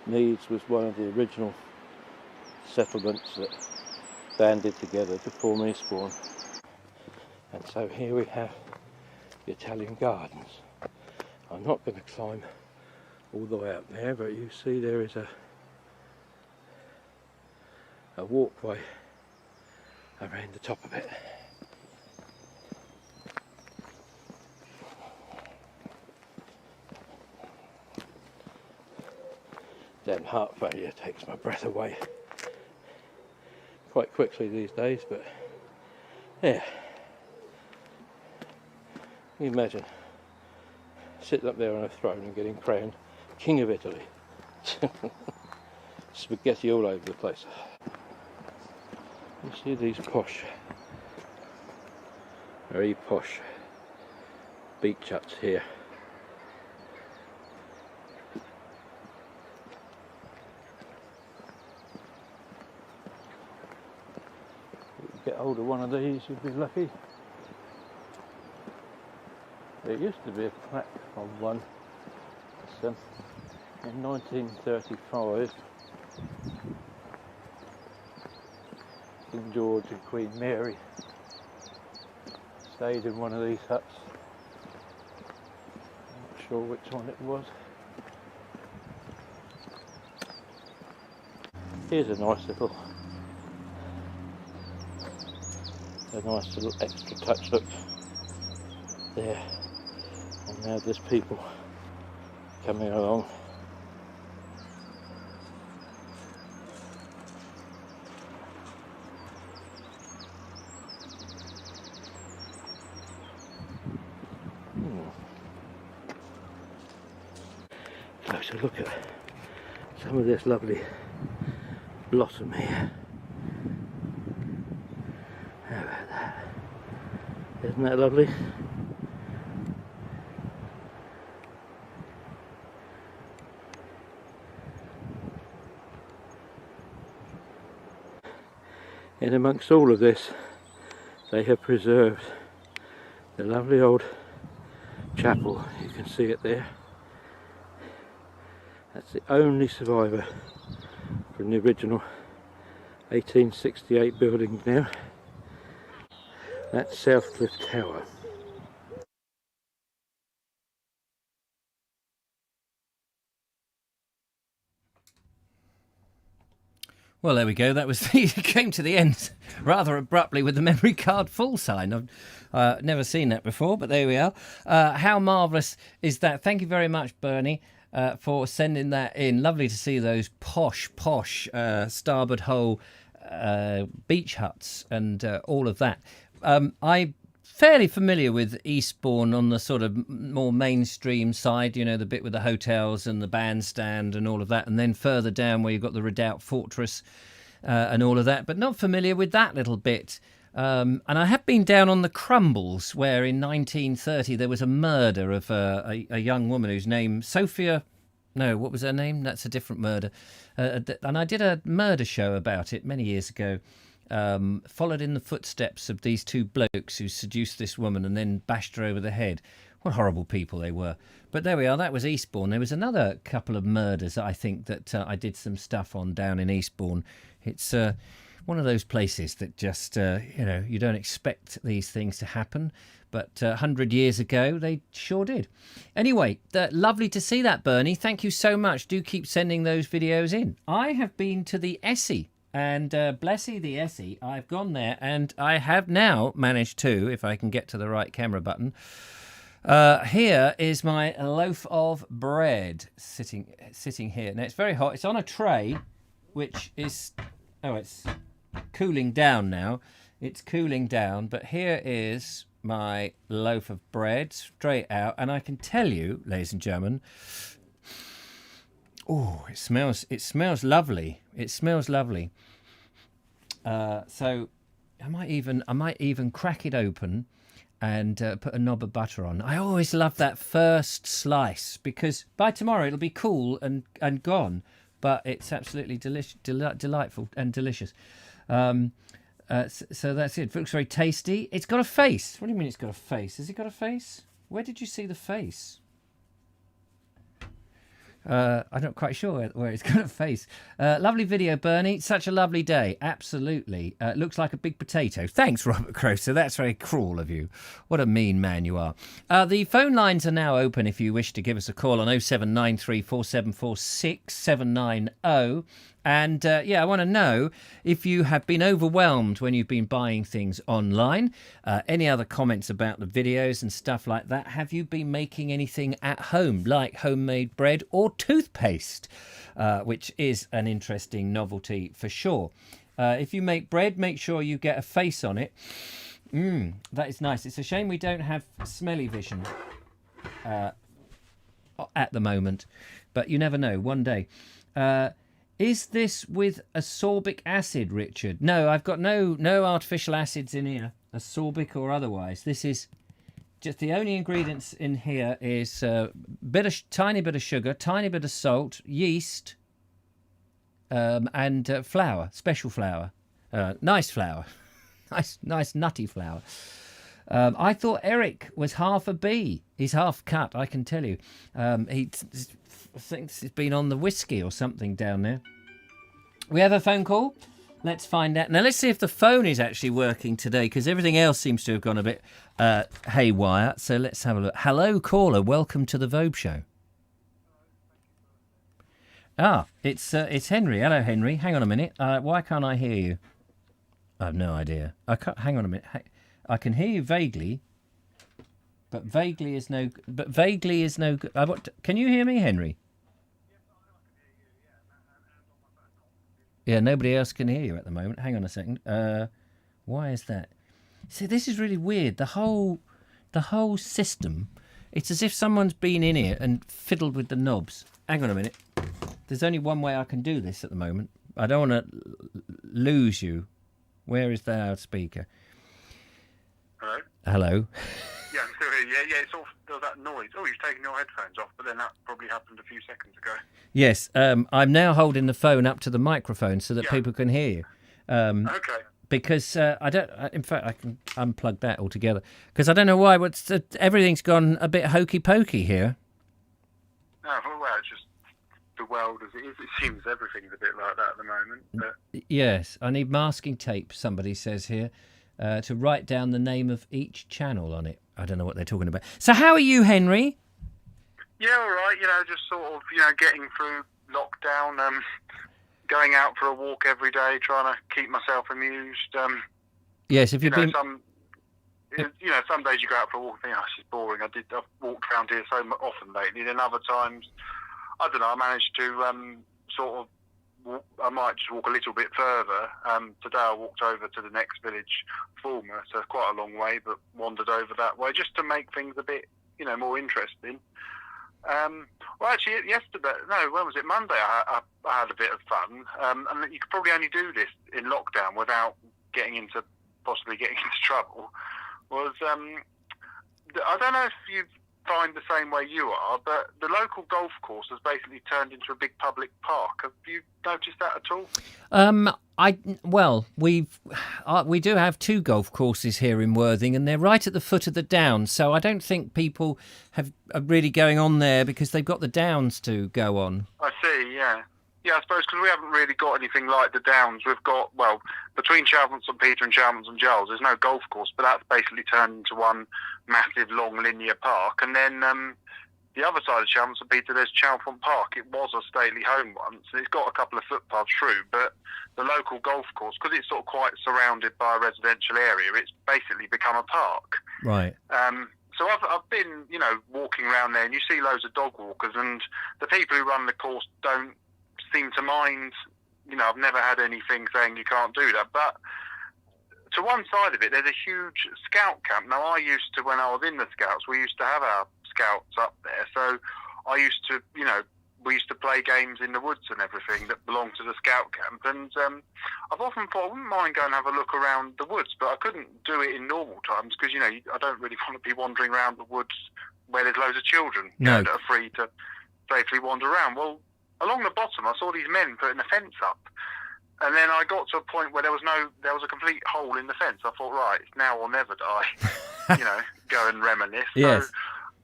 Meads was one of the original settlements that banded together to form Eastbourne. And so here we have the Italian Gardens. I'm not going to climb all the way up there, but you see there is a walkway around the top of it. Damn heart failure takes my breath away quite quickly these days, but yeah. Can you imagine sitting up there on a throne and getting crowned King of Italy? Spaghetti all over the place. You see these posh, very posh beach huts here. Get hold of one of these, you'd be lucky. There used to be a plaque on one. In 1935, King George and Queen Mary stayed in one of these huts. I'm not sure which one it was. Here's a nice little extra touch, look there, and now there's people coming along. Closer look at some of this lovely blossom here. How about that? Isn't that lovely? And amongst all of this, they have preserved the lovely old chapel. You can see it there. That's the only survivor from the original 1868 building now. That's Southcliffe Tower. Well, there we go. That was came to the end rather abruptly with the memory card full sign. I've never seen that before, but there we are. How marvellous is that? Thank you very much, Bernie, for sending that in. Lovely to see those posh starboard hole beach huts and all of that. I'm fairly familiar with Eastbourne on the sort of more mainstream side, you know, the bit with the hotels and the bandstand and all of that, and then further down where you've got the Redoubt Fortress and all of that, but not familiar with that little bit. And I have been down on the Crumbles, where in 1930 there was a murder of a young woman whose name, Sophia... No, what was her name? That's a different murder. And I did a murder show about it many years ago. Followed in the footsteps of these two blokes who seduced this woman and then bashed her over the head. What horrible people they were. But there we are, that was Eastbourne. There was another couple of murders, I think, that I did some stuff on down in Eastbourne. It's one of those places that just, you know, you don't expect these things to happen. But 100 years ago, they sure did. Anyway, lovely to see that, Bernie. Thank you so much. Do keep sending those videos in. I have been to the Essie. And blessy the Essie, I've gone there and I have now managed to, if I can get to the right camera button, here is my loaf of bread sitting here. Now it's very hot. It's on a tray, which is, it's cooling down now. It's cooling down, but here is my loaf of bread straight out. And I can tell you, ladies and gentlemen, oh, it smells lovely. It smells lovely. So I might even crack it open and put a knob of butter on. I always love that first slice because by tomorrow it'll be cool and gone, but it's absolutely delightful and delicious. So that's it. It looks very tasty. It's got a face. What do you mean it's got a face? Has it got a face? Where did you see the face? I'm not quite sure where it's got a face. Lovely video, Bernie. Such a lovely day. Absolutely. Looks like a big potato. Thanks, Robert Croser. That's very cruel of you. What a mean man you are. The phone lines are now open if you wish to give us a call on 0793 474 6790. And I want to know if you have been overwhelmed when you've been buying things online. Any other comments about the videos and stuff like that? Have you been making anything at home, like homemade bread or toothpaste, which is an interesting novelty for sure. If you make bread, make sure you get a face on it. That is nice. It's a shame we don't have smelly vision at the moment, but you never know, one day. Is this with ascorbic acid, Richard? No, I've got no artificial acids in here, ascorbic or otherwise. This is just the only ingredients in here is tiny bit of sugar, tiny bit of salt, yeast, and flour, special flour, nice flour, nice nutty flour. I thought Eric was half a bee. He's half cut, I can tell you. He thinks he's been on the whiskey or something down there. We have a phone call. Let's find out. Now, let's see if the phone is actually working today, because everything else seems to have gone a bit haywire. So let's have a look. Hello, caller. Welcome to the Vobes Show. It's Henry. Hello, Henry. Hang on a minute. Why can't I hear you? I have no idea. I can't. Hang on a minute. I can hear you vaguely, but vaguely is no. But vaguely is no good. Can you hear me, Henry? Yeah, nobody else can hear you at the moment. Hang on a second. Why is that? See, this is really weird. The whole system. It's as if someone's been in here and fiddled with the knobs. Hang on a minute. There's only one way I can do this at the moment. I don't want to lose you. Where is the loudspeaker? Hello? Hello. Yeah, I'm still here. Yeah, it's all there's that noise. Oh, you've taken your headphones off, but then that probably happened a few seconds ago. Yes, I'm now holding the phone up to the microphone so that Yeah. people can hear you. Okay. Because I don't. In fact, I can unplug that altogether. Because I don't know why. Everything's gone a bit hokey pokey here. Oh, well, it's just the world as it is. It seems everything's a bit like that at the moment. But Yes, I need masking tape. Somebody says here to write down the name of each channel on it. I don't know what they're talking about. So how are you, Henry? yeah, all right. Just sort of getting through lockdown. Going out for a walk every day, trying to keep myself amused. Yes, if you've been. Some days you go out for a walk and think, oh, this is boring. I've walked around here so often lately. Then other times, I don't know, I managed to I might just walk a little bit further. Today I walked over to the next village, Fulmer, so quite a long way, but wandered over that way just to make things a bit, more interesting. Well, actually, when was it? Monday, I had a bit of fun, and you could probably only do this in lockdown without possibly getting into trouble. I don't know if you find the same way you are, but the local golf course has basically turned into a big public park. Have you noticed that at all? We do have two golf courses here in Worthing, and they're right at the foot of the Downs. So I don't think people are really going on there because they've got the Downs to go on. I see. Yeah. Yeah, I suppose because we haven't really got anything like the Downs. We've got, between Chalmont St Peter and Chalmont St Giles, there's no golf course, but that's basically turned into one massive long linear park. And then the other side of Chalmont St Peter, there's Chalfont Park. It was a stately home once, and it's got a couple of footpaths through, but the local golf course, because it's sort of quite surrounded by a residential area, it's basically become a park. Right. So I've been, walking around there, and you see loads of dog walkers, and the people who run the course don't seem to mind. I've never had anything saying you can't do that, but to one side of it there's a huge scout camp. Now I used to, when I was in the scouts, we used to have our scouts up there, so I used to, we used to play games in the woods and everything that belonged to the scout camp, and I've often thought I wouldn't mind going and have a look around the woods, but I couldn't do it in normal times because I don't really want to be wandering around the woods where there's loads of children that are free to safely wander around. Well, along the bottom, I saw these men putting a fence up, and then I got to a point where there was a complete hole in the fence. I thought, right, it's now or never die. Go and reminisce. Yes. So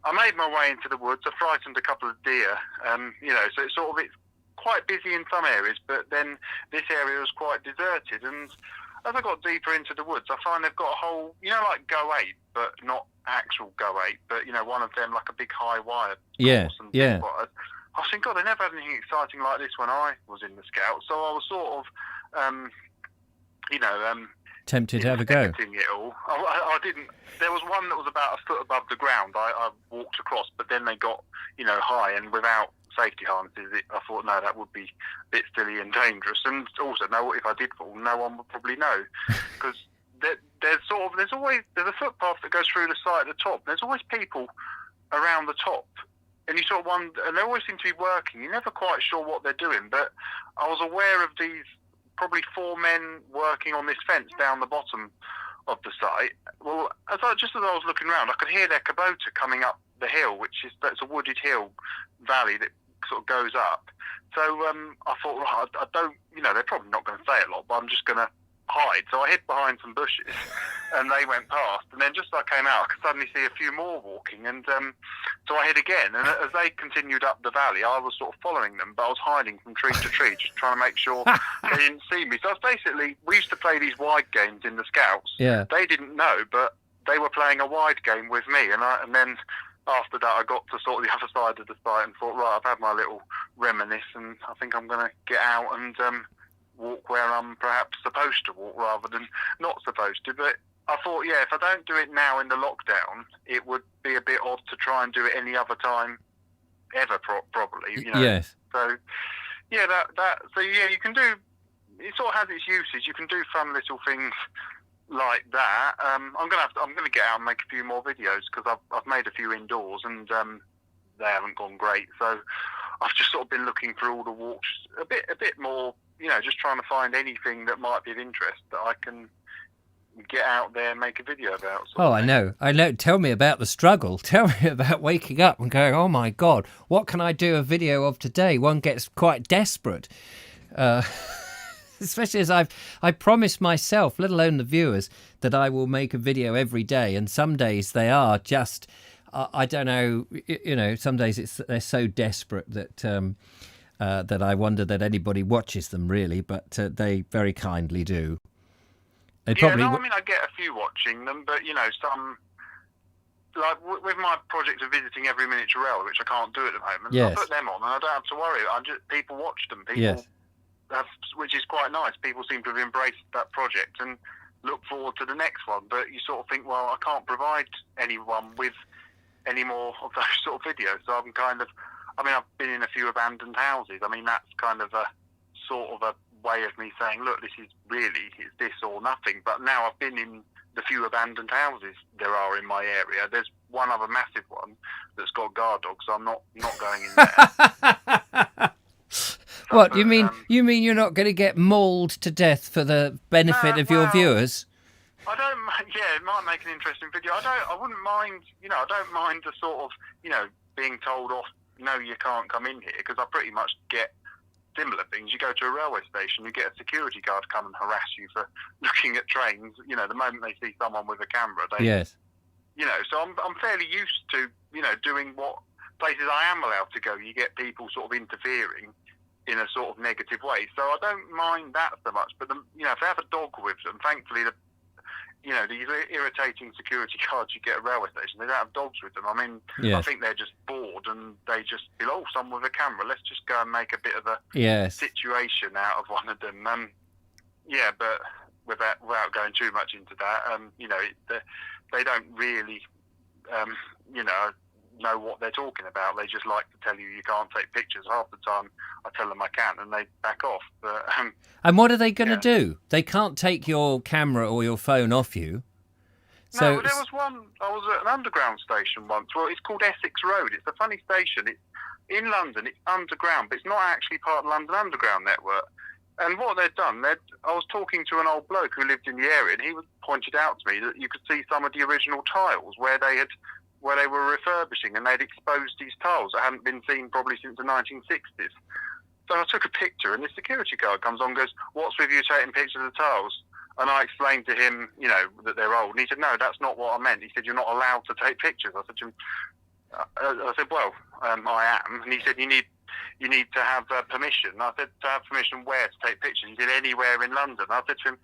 I made my way into the woods. I frightened a couple of deer. So it's quite busy in some areas, but then this area was quite deserted. And as I got deeper into the woods, I find they've got a whole, like Go 8, but not actual Go 8, but one of them like a big high wire. Yeah. Yeah. I was thinking, God, they never had anything exciting like this when I was in the Scouts. So I was sort of, tempted to have a go. It all. I didn't. There was one that was about a foot above the ground. I walked across, but then they got, high, and without safety harnesses, I thought, no, that would be a bit silly and dangerous. And also, no, if I did fall, no one would probably know, because there's a footpath that goes through the site at the top. There's always people around the top. And you sort of wonder, and they always seem to be working. You're never quite sure what they're doing, but I was aware of these probably 4 men working on this fence down the bottom of the site. Well, as I was looking around, I could hear their Kubota coming up the hill, that's a wooded hill valley that sort of goes up. So I thought, right, I don't, they're probably not going to say a lot, but I'm just going to hide. So I hid behind some bushes, and they went past. And then just as I came out, I could suddenly see a few more walking, and So I hid again, and as they continued up the valley, I was sort of following them, but I was hiding from tree to tree, just trying to make sure they didn't see me. So I was basically, we used to play these wide games in the Scouts. Yeah. They didn't know, but they were playing a wide game with me, and then after that I got to sort of the other side of the site and thought, right, I've had my little reminisce, and I think I'm going to get out and walk where I'm perhaps supposed to walk rather than not supposed to. But I thought, yeah, if I don't do it now in the lockdown, it would be a bit odd to try and do it any other time ever, probably. You know? Yes. So, yeah, so yeah, you can do. It sort of has its uses. You can do fun little things like that. I'm gonna get out and make a few more videos because I've made a few indoors and they haven't gone great. So I've just sort of been looking through all the walks a bit more. You know, just trying to find anything that might be of interest that I can get out there and make a video about. Oh, I know. Tell me about the struggle. Tell me about waking up and going, oh my God, what can I do a video of today? One gets quite desperate. Especially as I promised myself, let alone the viewers, that I will make a video every day. And some days they are just, I don't know, you know, some days they're so desperate that that I wonder that anybody watches them really, but they very kindly do. I mean, I get a few watching them, but, you know, some, like with my project of visiting every miniature railway, which I can't do at the moment, yes. I put them on and I don't have to worry. People watch them. People yes. Which is quite nice. People seem to have embraced that project and look forward to the next one. But you sort of think, well, I can't provide anyone with any more of those sort of videos. So I'm kind of, I mean, I've been in a few abandoned houses. I mean, that's kind of a sort of a way of me saying, look, this is really, it's this or nothing. But now I've been in the few abandoned houses there are in my area. There's one other massive one that's got guard dogs, so I'm not going in there. What, you mean you're not going to get mauled to death for the benefit of your viewers? I don't. Yeah, it might make an interesting video. I wouldn't mind. You know, I don't mind the sort of, you know, being told off. No, you can't come in here, because I pretty much get similar things. You go to a railway station, you get a security guard come and harass you for looking at trains. You know, the moment they see someone with a camera, they. Yes. You know, so I'm fairly used to, you know, doing what places I am allowed to go. You get people sort of interfering in a sort of negative way. So I don't mind that so much. But, you know, if they have a dog with them, thankfully, these irritating security guards you get at railway stations, they don't have dogs with them. I mean, yes. I think they're just bored and they just feel, oh, someone with a camera, let's just go and make a bit of a yes. situation out of one of them. Yeah, but without going too much into that, you know, they don't really, you know what they're talking about. They just like to tell you can't take pictures. Half the time I tell them I can and they back off. But, and what are they going to do? They can't take your camera or your phone off you. So no, there was one, I was at an underground station once. Well, it's called Essex Road. It's a funny station. It's in London. It's underground, but it's not actually part of the London Underground network. And what they'd done, I was talking to an old bloke who lived in the area, and he pointed out to me that you could see some of the original tiles where they were refurbishing, and they'd exposed these tiles that hadn't been seen probably since the 1960s. So I took a picture, and the security guard comes on and goes, "What's with you taking pictures of the tiles?" And I explained to him, you know, that they're old. And he said, "No, that's not what I meant." He said, "You're not allowed to take pictures." I said to him, I said, "Well, I am." And he said, "You need to have permission." And I said, "To have permission where to take pictures?" He said, "Anywhere in London." I said to him,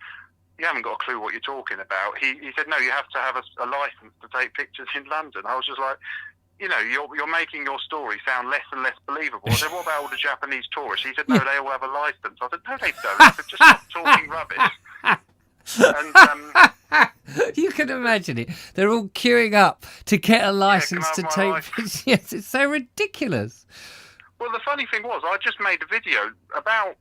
"You haven't got a clue what you're talking about." He said, "No, you have to have a license to take pictures in London." I was just like, you know, you're making your story sound less and less believable. I said, "What about all the Japanese tourists?" He said, "No, they all have a license." I said, "No, they don't." I said, "Just stop talking rubbish." And, you can imagine it. They're all queuing up to get a license to take pictures. Yes, it's so ridiculous. Well, the funny thing was, I just made a video about,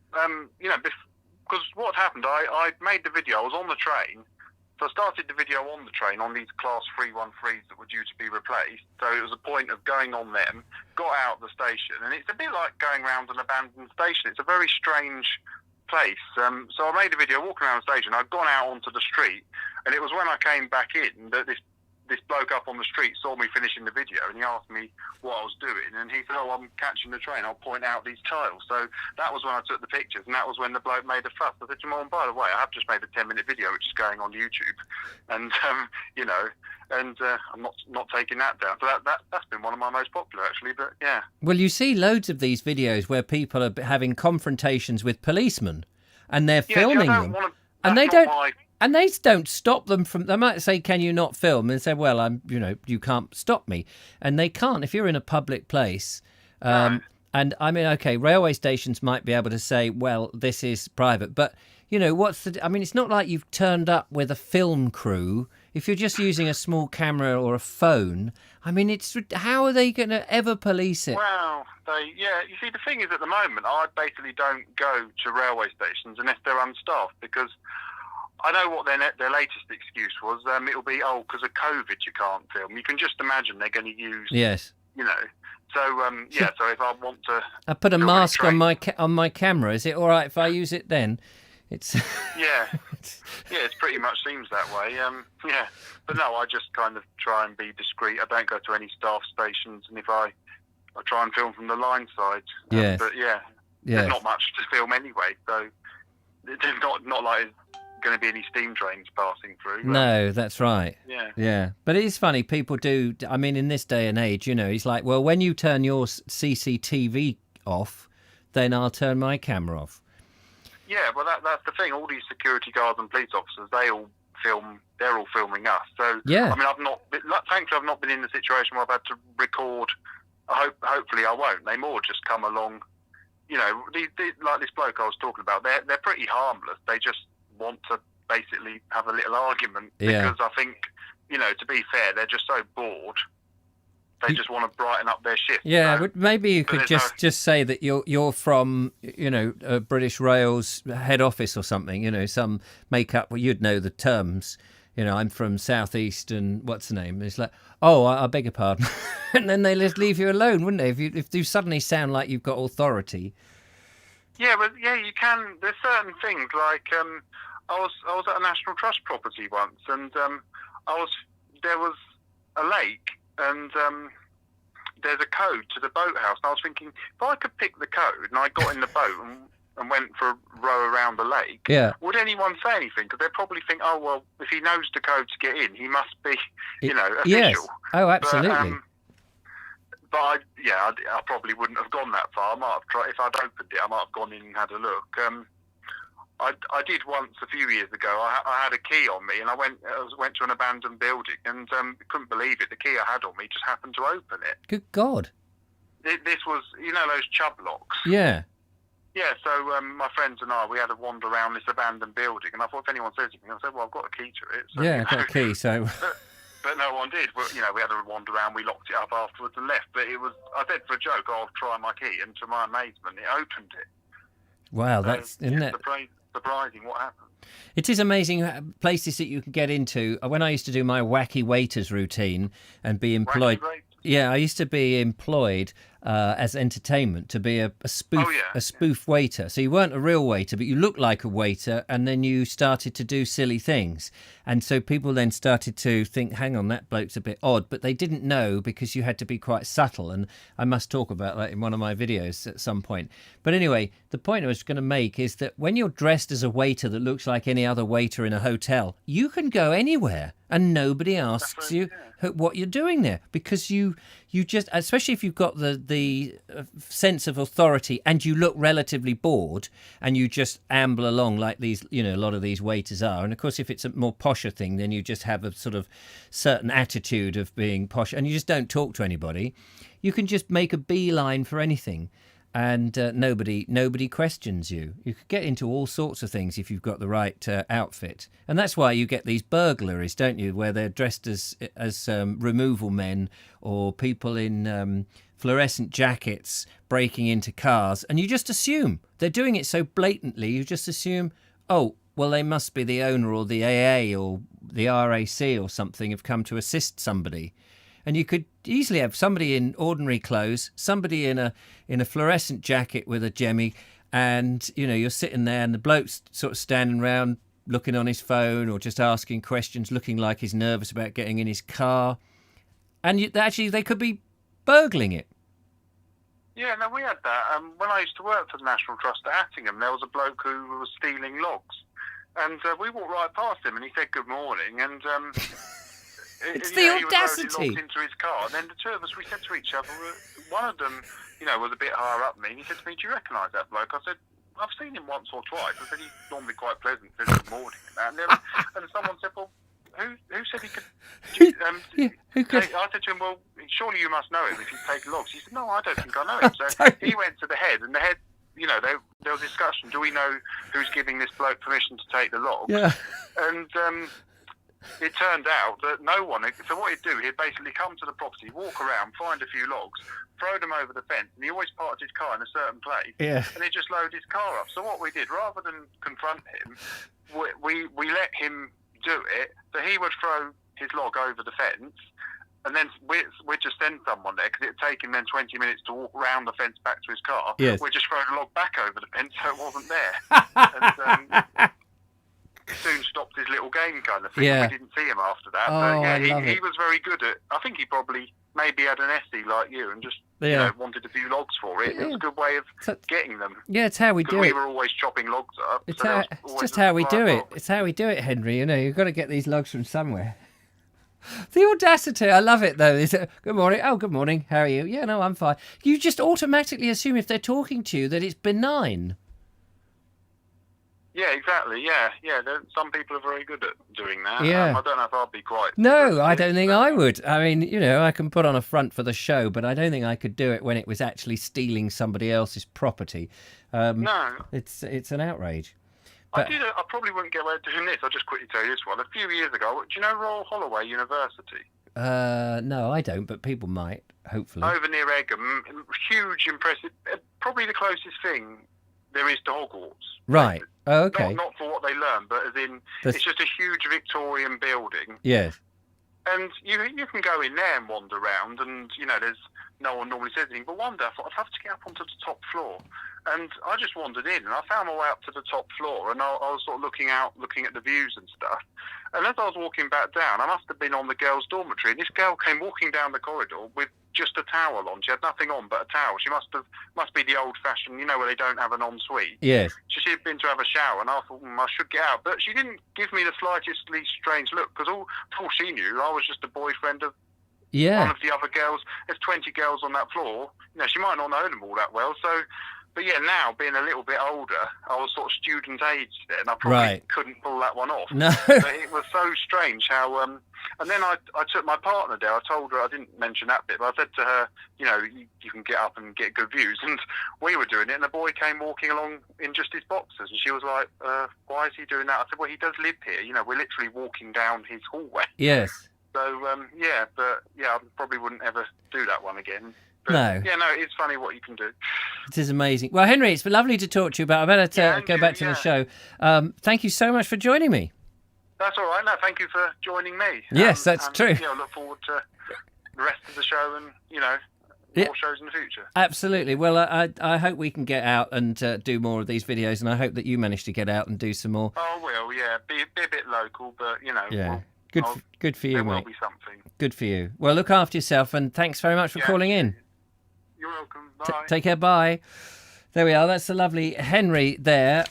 you know, because what happened, I made the video, I was on the train, so I started the video on the train on these Class 313s that were due to be replaced, so it was a point of going on them, got out of the station, and it's a bit like going around an abandoned station. It's a very strange place. So I made a video walking around the station. I'd gone out onto the street, and it was when I came back in that this this bloke up on the street saw me finishing the video, and he asked me what I was doing, and he said, "Oh, I'm catching the train. I'll point out these tiles." So that was when I took the pictures, and that was when the bloke made a fuss. I said to him, "Oh, and by the way, I have just made a 10-minute video which is going on YouTube, and I'm not taking that down." So that's been one of my most popular actually. But yeah. Well, you see loads of these videos where people are having confrontations with policemen, and they're filming them, and they don't stop them from. They might say, "Can you not film?" And say, "Well, you can't stop me," and they can't if you're in a public place. And I mean, okay, railway stations might be able to say, "Well, this is private," but it's not like you've turned up with a film crew. If you're just using a small camera or a phone, I mean, how are they going to ever police it? Well, you see, the thing is, at the moment, I basically don't go to railway stations unless they're unstaffed, because I know what their latest excuse was. It'll be, because of COVID you can't film. You can just imagine they're going to use. Yes. So So if I want to, I put a mask on my camera. Is it all right if I use it then? It's yeah, it pretty much seems that way. But no, I just kind of try and be discreet. I don't go to any staff stations, and if I try and film from the line side. Yes. But there's not much to film anyway, so there's not like there's going to be any steam trains passing through. No, that's right. Yeah. But it is funny. People do. I mean, in this day and age, it's like, well, when you turn your CCTV off, then I'll turn my camera off. Yeah, well, that's the thing. All these security guards and police officers, they all film. They're all filming us. So yeah. I mean, thankfully, I've not been in the situation where I've had to record. Hopefully, I won't. They more just come along. Like this bloke I was talking about. They're pretty harmless. They just want to basically have a little argument because I think, to be fair, they're just so bored. They just want to brighten up their shift. Yeah, but maybe you could just say that you're from British Rail's head office or something. Some make-up. Well, you'd know the terms. I'm from South East, and what's the name? It's like, oh, I beg your pardon, and then they just leave you alone, wouldn't they? If you suddenly sound like you've got authority. Yeah, but you can. There's certain things like I was at a National Trust property once, and there was a lake. And there's a code to the boathouse. And I was thinking, if I could pick the code and I got in the boat and went for a row around the lake, would anyone say anything? Because they'd probably think, oh, well, if he knows the code to get in, he must be, official. Yes. Oh, absolutely. But I probably wouldn't have gone that far. I might have tried. If I'd opened it, I might have gone in and had a look. I did once a few years ago. I had a key on me, and I went to an abandoned building, and couldn't believe it. The key I had on me just happened to open it. Good God! This was, those Chubb locks. Yeah. Yeah. So my friends and I, we had a wander around this abandoned building, and I thought if anyone says anything, I said, "Well, I've got a key to it." So, I've got a key. So. But no one did. Well, we had a wander around. We locked it up afterwards and left. But I said for a joke, I'll try my key, and to my amazement, it opened it. Wow, isn't it? Surprising what happened. It is amazing places that you can get into. When I used to do my wacky waiters routine and be employed, I used to be employed as entertainment to be a spoof waiter. So you weren't a real waiter, but you looked like a waiter, and then you started to do silly things. And so people then started to think, hang on, that bloke's a bit odd, but they didn't know because you had to be quite subtle. And I must talk about that in one of my videos at some point. But anyway, the point I was going to make is that when you're dressed as a waiter that looks like any other waiter in a hotel, you can go anywhere and nobody asks you what you're doing there, because you just, especially if you've got the sense of authority and you look relatively bored and you just amble along like these, a lot of these waiters are. And of course, if it's a more posher thing, then you just have a sort of certain attitude of being posh and you just don't talk to anybody. You can just make a beeline for anything. And nobody questions you. You could get into all sorts of things if you've got the right outfit, and that's why you get these burglaries, don't you? Where they're dressed as removal men or people in fluorescent jackets breaking into cars, and you just assume they're doing it so blatantly. You just assume, oh, well, they must be the owner or the AA or the RAC or something have come to assist somebody. And you could easily have somebody in ordinary clothes, somebody in a fluorescent jacket with a jemmy, and you're sitting there, and the bloke's sort of standing around looking on his phone or just asking questions, looking like he's nervous about getting in his car. And actually, they could be burgling it. Yeah, no, we had that. When I used to work for the National Trust at Attingham, there was a bloke who was stealing logs. And we walked right past him and he said good morning. And it's the audacity. He was loading into his car. And then the two of us, we said to each other, one of them, was a bit higher up than me. And he said to me, do you recognise that bloke? I said, I've seen him once or twice. I said, he's normally quite pleasant. Said good morning. And someone said, well, who said he could? Who could? I said to him, well, surely you must know him if you take logs. He said, no, I don't think I know him. So he went to the head, and the head, there was a discussion. Do we know who's giving this bloke permission to take the logs? Yeah. And it turned out that no one. So what he'd do, he'd basically come to the property, walk around, find a few logs, throw them over the fence, and he always parked his car in a certain place. Yeah. And he'd just load his car up. So what we did, rather than confront him, we let him do it. So he would throw his log over the fence, and then we'd just send someone there, because it'd take him then 20 minutes to walk around the fence back to his car. Yes. We'd just throw the log back over the fence so it wasn't there. And he soon stopped his little game kind of thing. Yeah. We didn't see him after that. Oh, but yeah, I love he was very good at. I think he probably maybe had an SE like you and just wanted a few logs for it. Yeah. It was a good way of getting them. Yeah, it's how we do We it. were always chopping logs up. It's, so it's just how we do it. It's how we do it, Henry. You've got to get these logs from somewhere. The audacity. I love it, though. Good morning. Oh, good morning. How are you? Yeah, no, I'm fine. You just automatically assume if they're talking to you that it's benign. Yeah, exactly. Yeah. Some people are very good at doing that. Yeah. I don't know if I'd be quite. No, I don't think I would. I mean, I can put on a front for the show, but I don't think I could do it when it was actually stealing somebody else's property. No. It's an outrage. But I probably wouldn't get away with doing this. I'll just quickly tell you this one. A few years ago, do you know Royal Holloway University? no, I don't, but people might, hopefully. Over near Egham. Huge, impressive. Probably the closest thing there is to Hogwarts. Right. Oh, okay. Not for what they learn, but as in, it's just a huge Victorian building. Yes. And you can go in there and wander around, and there's no one normally says anything. But one day I thought I'd have to get up onto the top floor, and I just wandered in, and I found my way up to the top floor, and I was sort of looking at the views and stuff. And as I was walking back down, I must have been on the girls' dormitory, and this girl came walking down the corridor with just a towel on. She had nothing on but a towel. She must be the old-fashioned, where they don't have an ensuite. Yes. She had been to have a shower, and I thought, I should get out. But she didn't give me the slightest least strange look, because all she knew, I was just a boyfriend of one of the other girls. There's 20 girls on that floor. She might not know them all that well, so... But yeah, now, being a little bit older, I was sort of student age then. I probably couldn't pull that one off. No. But it was so strange how... and then I took my partner there. I told her, I didn't mention that bit, but I said to her, you can get up and get good views. And we were doing it, and the boy came walking along in just his boxers. And she was like, why is he doing that? I said, well, he does live here. We're literally walking down his hallway. Yes. So, I probably wouldn't ever do that one again. But, no. Yeah, no, it's funny what you can do. It is amazing. Well, Henry, it's been lovely to talk to you, but I better go back to the show. Thank you so much for joining me. That's all right. No, thank you for joining me. Yes, that's true. I look forward to the rest of the show and, more shows in the future. Absolutely. Well, I hope we can get out and do more of these videos, and I hope that you manage to get out and do some more. Oh, well, yeah. Be a bit local, but, Yeah. Good for you, there mate. will be something. Good for you. Well, look after yourself, and thanks very much for calling in. You're welcome. Bye. Take care. Bye. There we are. That's the lovely Henry there.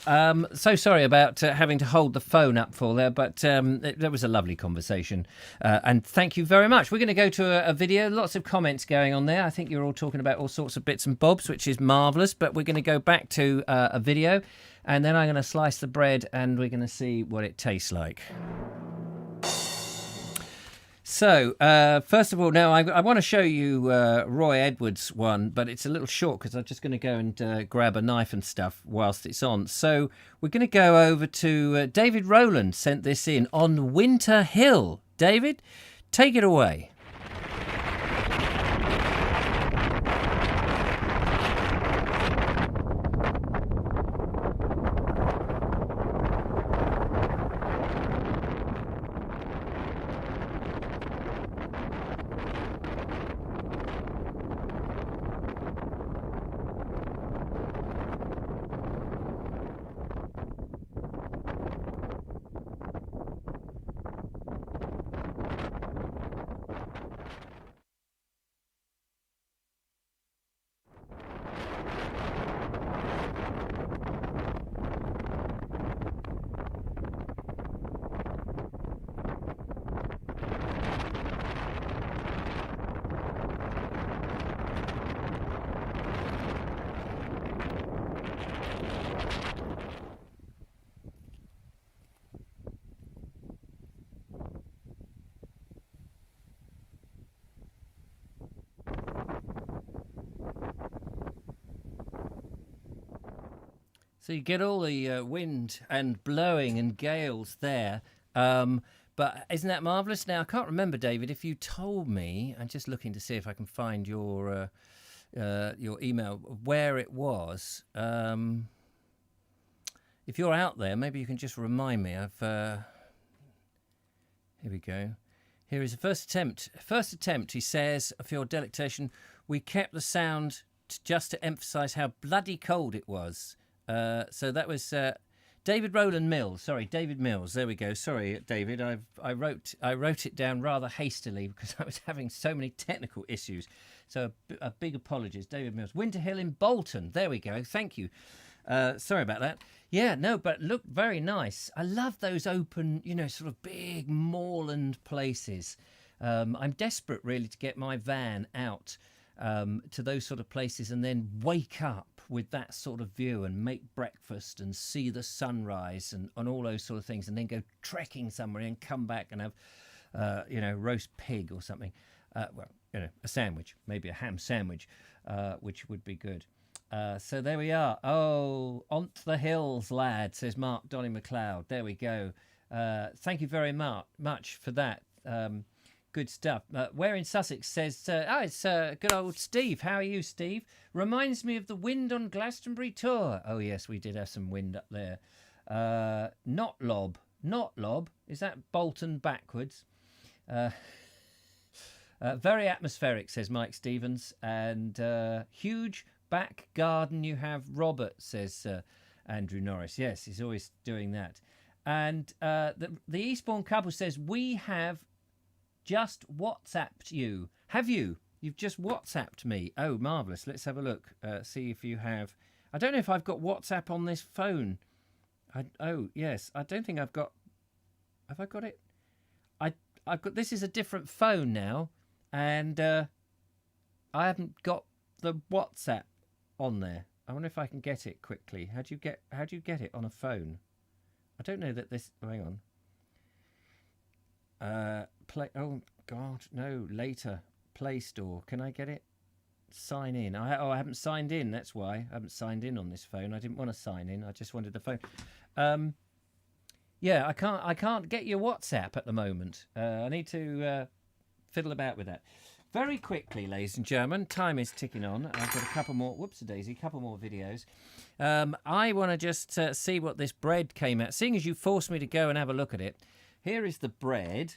So sorry about having to hold the phone up for there, but that was a lovely conversation. And thank you very much. We're going to go to a video. Lots of comments going on there. I think you're all talking about all sorts of bits and bobs, which is marvellous. But we're going to go back to a video, and then I'm going to slice the bread, and we're going to see what it tastes like. So, first of all, now I want to show you Roy Edwards' one, but it's a little short because I'm just going to go and grab a knife and stuff whilst it's on. So, we're going to go over to David Rowland sent this in on Winter Hill. David, take it away. So you get all the wind and blowing and gales there. But isn't that marvellous? Now, I can't remember, David, if you told me, I'm just looking to see if I can find your email, where it was. If you're out there, maybe you can just remind me. Here we go. Here is the first attempt. First attempt, he says, for your delectation, we kept the sound just to emphasise how bloody cold it was. So that was David Rowland Mills. Sorry, David Mills. There we go. Sorry, David. I wrote it down rather hastily because I was having so many technical issues. So a big apologies, David Mills. Winter Hill in Bolton. There we go. Thank you. Sorry about that. Yeah, no, but look, very nice. I love those open, sort of big moorland places. I'm desperate really to get my van out to those sort of places and then wake up with that sort of view and make breakfast and see the sunrise and all those sort of things, and then go trekking somewhere and come back and have, roast pig or something. A sandwich, maybe a ham sandwich, which would be good. So there we are. Oh, on the hills, lad, says Mark Donny McLeod. There we go. Thank you very much for that. Good stuff. Where in Sussex says, it's good old Steve. How are you, Steve? Reminds me of the wind on Glastonbury tour. Oh, yes, we did have some wind up there. Not lob. Is that Bolton backwards? Very atmospheric, says Mike Stevens. And huge back garden you have, Robert, says Andrew Norris. Yes, he's always doing that. And the Eastbourne couple says, we have just WhatsApped you. Have you? You've just WhatsApped me. Oh, marvellous. Let's have a look. See if you have. I don't know if I've got WhatsApp on this phone. Yes. I don't think I've got. Have I got it? I've got. This is a different phone now, and I haven't got the WhatsApp on there. I wonder if I can get it quickly. How do you get it on a phone? I don't know that this. Hang on. Oh God, no! Later, Play Store. Can I get it? Sign in. I haven't signed in. That's why I haven't signed in on this phone. I didn't want to sign in. I just wanted the phone. Yeah, I can't get your WhatsApp at the moment. I need to fiddle about with that. Very quickly, ladies and gentlemen, time is ticking on. I've got a couple more. Whoops-a-daisy, couple more videos. I want to just see what this bread came out. Seeing as you forced me to go and have a look at it, here is the bread.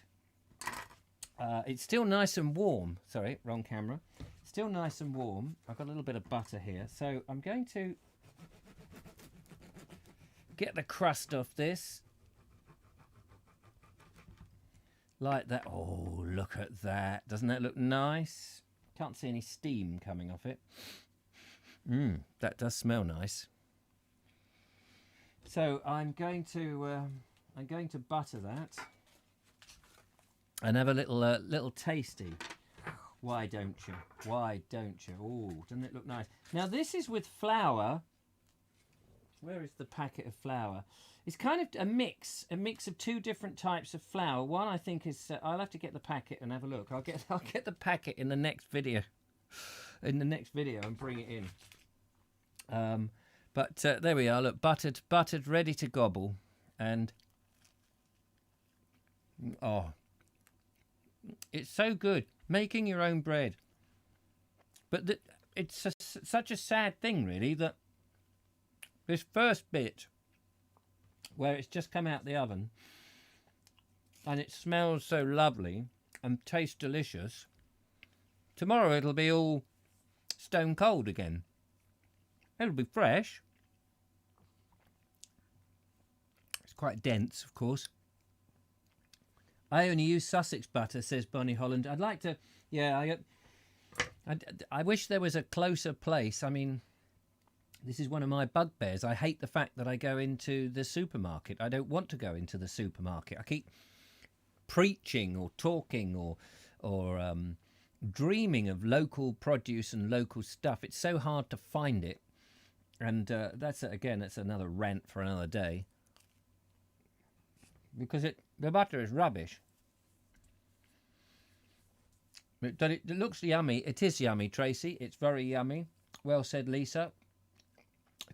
It's still nice and warm. Sorry, wrong camera. Still nice and warm. I've got a little bit of butter here. So I'm going to get the crust off this. Like that. Oh, look at that. Doesn't that look nice? Can't see any steam coming off it. That does smell nice. So I'm going to butter that and have a little tasty. Why don't you? Oh, doesn't it look nice? Now this is with flour. Where is the packet of flour? It's kind of a mix of two different types of flour. One I think is I'll have to get the packet and have a look. I'll get the packet in the next video. And bring it in. But there we are. Look, buttered, ready to gobble, and oh, it's so good making your own bread. But it's such a sad thing, really, that this first bit, where it's just come out the oven, and it smells so lovely and tastes delicious. Tomorrow it'll be all stone cold again. It'll be fresh. It's quite dense, of course. I only use Sussex butter, says Bonnie Holland. I'd like to, yeah, I wish there was a closer place. I mean, this is one of my bugbears. I hate the fact that I go into the supermarket. I don't want to go into the supermarket. I keep preaching or talking or dreaming of local produce and local stuff. It's so hard to find it. And that's another rant for another day. Because the butter is rubbish. It looks yummy. It is yummy, Tracy. It's very yummy. Well said, Lisa.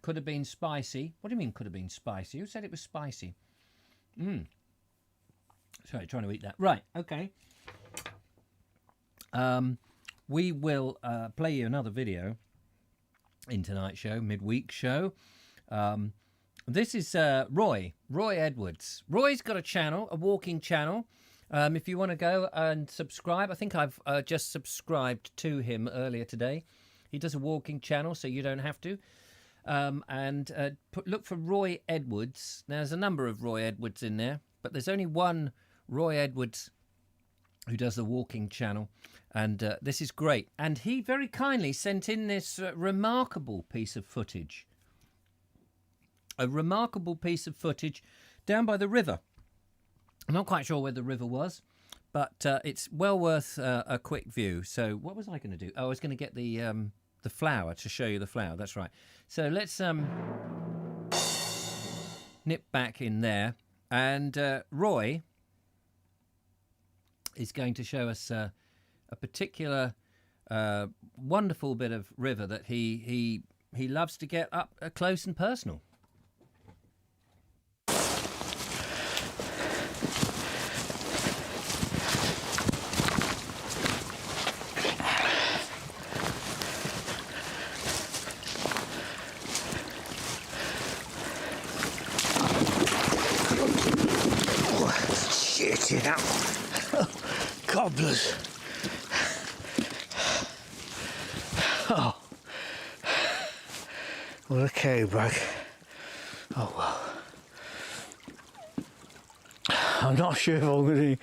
Could have been spicy. What do you mean could have been spicy? Who said it was spicy? Sorry, trying to eat that. Right, okay. We will play you another video in tonight's show, midweek show. This is Roy Edwards. Roy's got a channel, a walking channel. If you want to go and subscribe, I think I've just subscribed to him earlier today. He does a walking channel, so you don't have to. Look for Roy Edwards. Now, there's a number of Roy Edwards in there, but there's only one Roy Edwards who does the walking channel, and this is great. And he very kindly sent in this remarkable piece of footage. A remarkable piece of footage down by the river. I'm not quite sure where the river was, but it's well worth a quick view. So what was I going to do? Oh, I was going to get the flower to show you the flower. That's right. So let's nip back in there, and Roy is going to show us a particular wonderful bit of river that he loves to get up close and personal. Shit, that one. Cobblers. Oh. What a cave bag. Oh well. I'm not sure if I'm going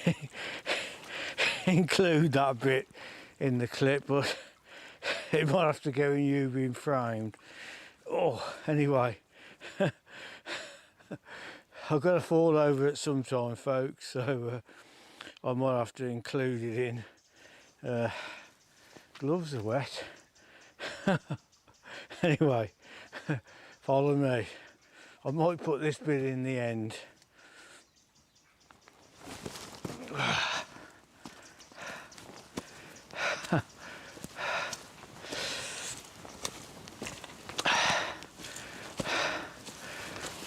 to include that bit in the clip, but it might have to go in you being framed. Oh, anyway. I've got to fall over at some time, folks, so I might have to include it in. Gloves are wet. Anyway, follow me. I might put this bit in the end.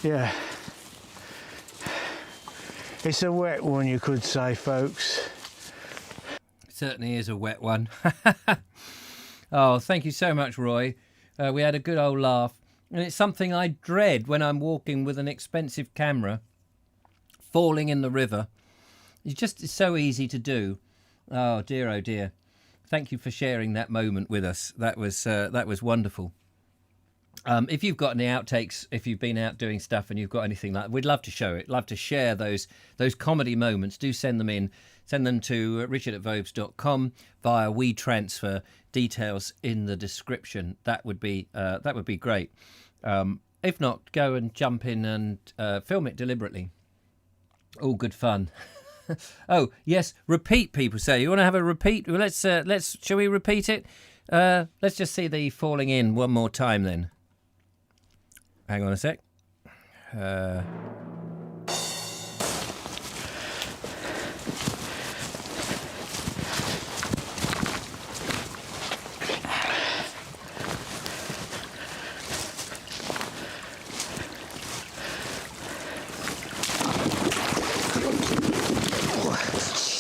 Yeah. It's a wet one, you could say, folks. It certainly is a wet one. Oh, thank you so much, Roy. We had a good old laugh. And it's something I dread when I'm walking with an expensive camera. Falling in the river. It's so easy to do. Oh, dear, oh, dear. Thank you for sharing that moment with us. That was wonderful. If you've got any outtakes, if you've been out doing stuff and you've got anything like that, we'd love to show it. Love to share those comedy moments. Do send them in. Send them to richard@vobes.com via WeTransfer. Details in the description. That would be great. If not, go and jump in and film it deliberately. All good fun. Oh yes, repeat. People say you want to have a repeat. Well, let's. Shall we repeat it? Let's just see the falling in one more time then. Hang on a sec.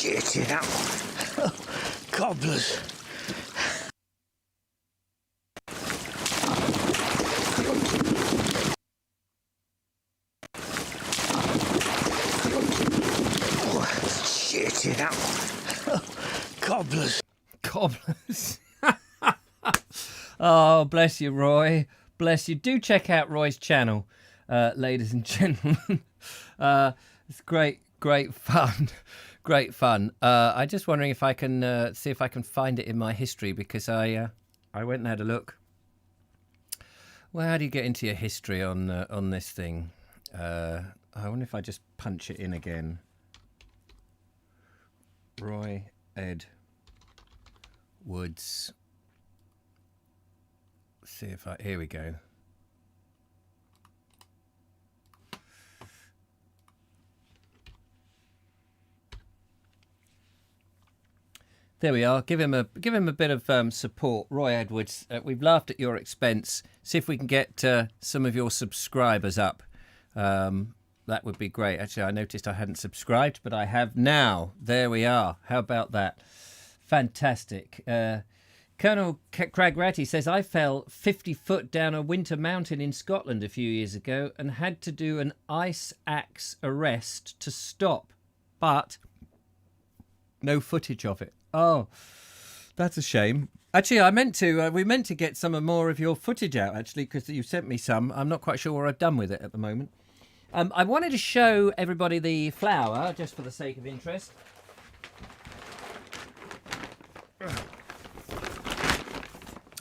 Shit, that one. Cobblers. Shit, that one. Cobblers. Cobblers. Oh, bless you, Roy. Bless you. Do check out Roy's channel, ladies and gentlemen. It's great fun. Great fun. I'm just wondering if I can see if I can find it in my history, because I went and had a look. Well, how do you get into your history on this thing? I wonder if I just punch it in again. Roy Ed Woods. See if here we go. There we are. Give him a bit of support, Roy Edwards. We've laughed at your expense. See if we can get some of your subscribers up. That would be great. Actually, I noticed I hadn't subscribed, but I have now. There we are. How about that? Fantastic. Colonel Cragratty says, I fell 50 foot down a winter mountain in Scotland a few years ago and had to do an ice axe arrest to stop, but no footage of it. Oh, that's a shame. Actually, we meant to get some more of your footage out, actually, because you sent me some. I'm not quite sure what I've done with it at the moment. I wanted to show everybody the flour, just for the sake of interest.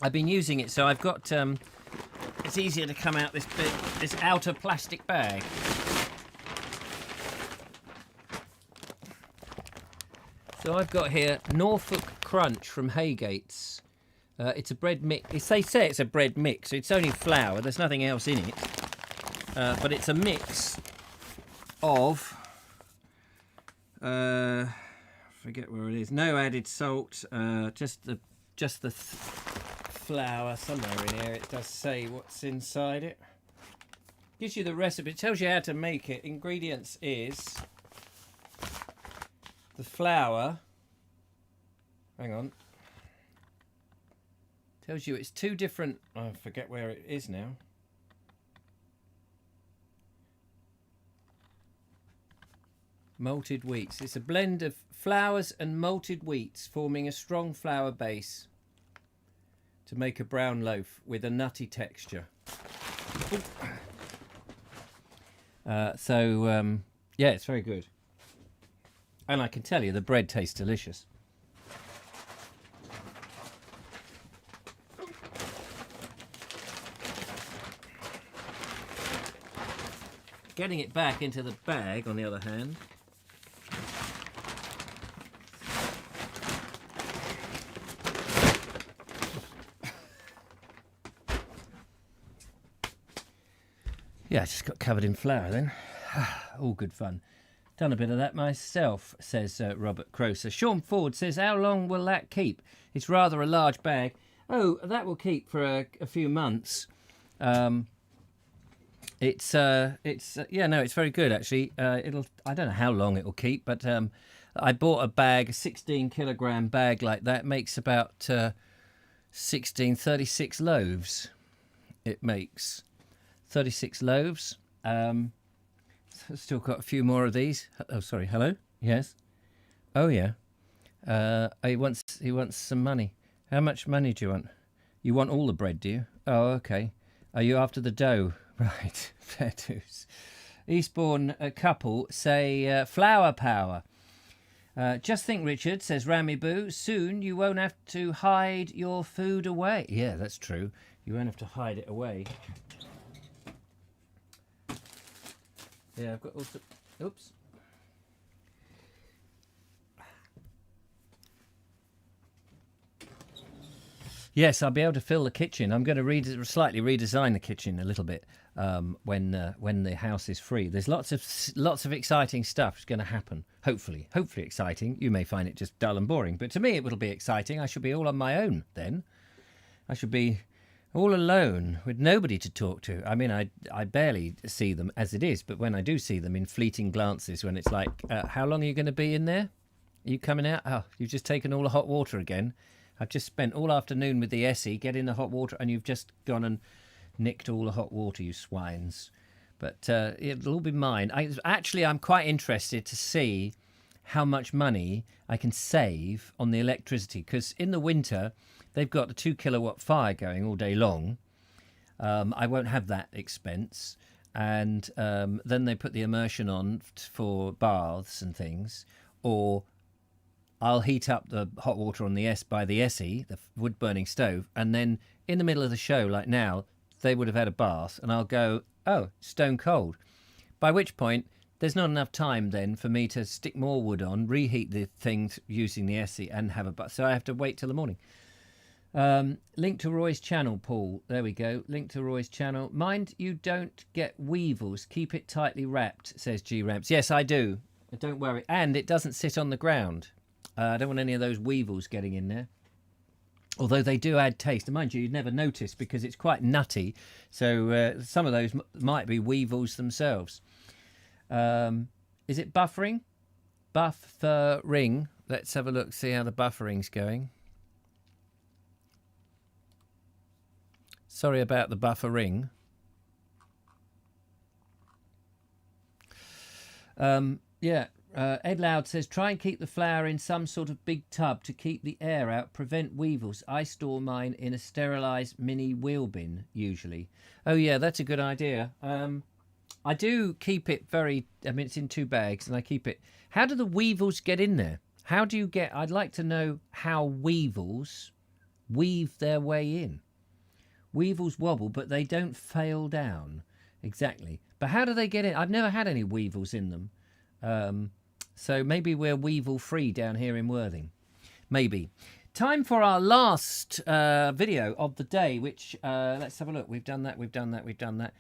I've been using it, so I've got... it's easier to come out this outer plastic bag. So I've got here Norfolk Crunch from Haygates. It's a bread mix. They say it's a bread mix. It's only flour. There's nothing else in it. But it's a mix of... forget where it is. No added salt. Just the flour. Somewhere in here it does say what's inside it. Gives you the recipe. It tells you how to make it. Ingredients is... the flour, hang on, tells you it's two different, I forget where it is now. Malted wheats. It's a blend of flours and malted wheats forming a strong flour base to make a brown loaf with a nutty texture. Yeah, it's very good. And I can tell you, the bread tastes delicious. Getting it back into the bag, on the other hand. Yeah, I just got covered in flour then. All good fun. Done a bit of that myself, says Robert Croser. Sean Ford says, how long will that keep? It's rather a large bag. Oh, that will keep for a few months. It's very good actually. I don't know how long it will keep, but I bought a bag, a 16 kilogram bag like that. Makes about 36 loaves. It makes 36 loaves. Still got a few more of these. Oh, sorry. Hello? Yes? Oh, yeah. He wants some money. How much money do you want? You want all the bread, do you? Oh, okay. Are you after the dough? Right. Fair dues. Eastbourne couple say flour power. Just think, Richard, says Rammy Boo, soon you won't have to hide your food away. Yeah, that's true. You won't have to hide it away. Yeah, I've got also... Oops. Yes, I'll be able to fill the kitchen. I'm going to slightly redesign the kitchen a little bit when the house is free. There's lots of exciting stuff going to happen. Hopefully exciting. You may find it just dull and boring, but to me it will be exciting. I should be all on my own then. I should be all alone with nobody to talk to. I mean, I barely see them as it is, but when I do see them in fleeting glances, when it's like, how long are you going to be in there? Are you coming out? Oh, you've just taken all the hot water again. I've just spent all afternoon with the Essie getting the hot water, and you've just gone and nicked all the hot water, you swines. But it'll all be mine. I'm quite interested to see how much money I can save on the electricity, because in the winter they've got a 2 kilowatt fire going all day long. I won't have that expense. And then they put the immersion on for baths and things, or I'll heat up the hot water on the Essie, the wood-burning stove, and then in the middle of the show, like now, they would have had a bath, and I'll go, oh, stone cold. By which point, there's not enough time then for me to stick more wood on, reheat the things using the Essie, and have a bath. So I have to wait till the morning. Link to Roy's channel, Paul. There we go. Link to Roy's channel. Mind you don't get weevils. Keep it tightly wrapped, says G Ramps. Yes, I do. Don't worry. And it doesn't sit on the ground. I don't want any of those weevils getting in there. Although they do add taste. And mind you, you'd never notice because it's quite nutty. So some of those might be weevils themselves. Is it buffering? Buffering. Let's have a look, see how the buffering's going. Sorry about the buffering. Ed Loud says, try and keep the flour in some sort of big tub to keep the air out, prevent weevils. I store mine in a sterilised mini wheel bin, usually. Oh, yeah, that's a good idea. I do keep it it's in 2 bags, and I keep it... How do the weevils get in there? How do you get... I'd like to know how weevils weave their way in. Weevils wobble, but they don't fail down. Exactly. But how do they get in? I've never had any weevils in them. So maybe we're weevil-free down here in Worthing. Maybe. Time for our last video of the day, which, let's have a look. We've done that.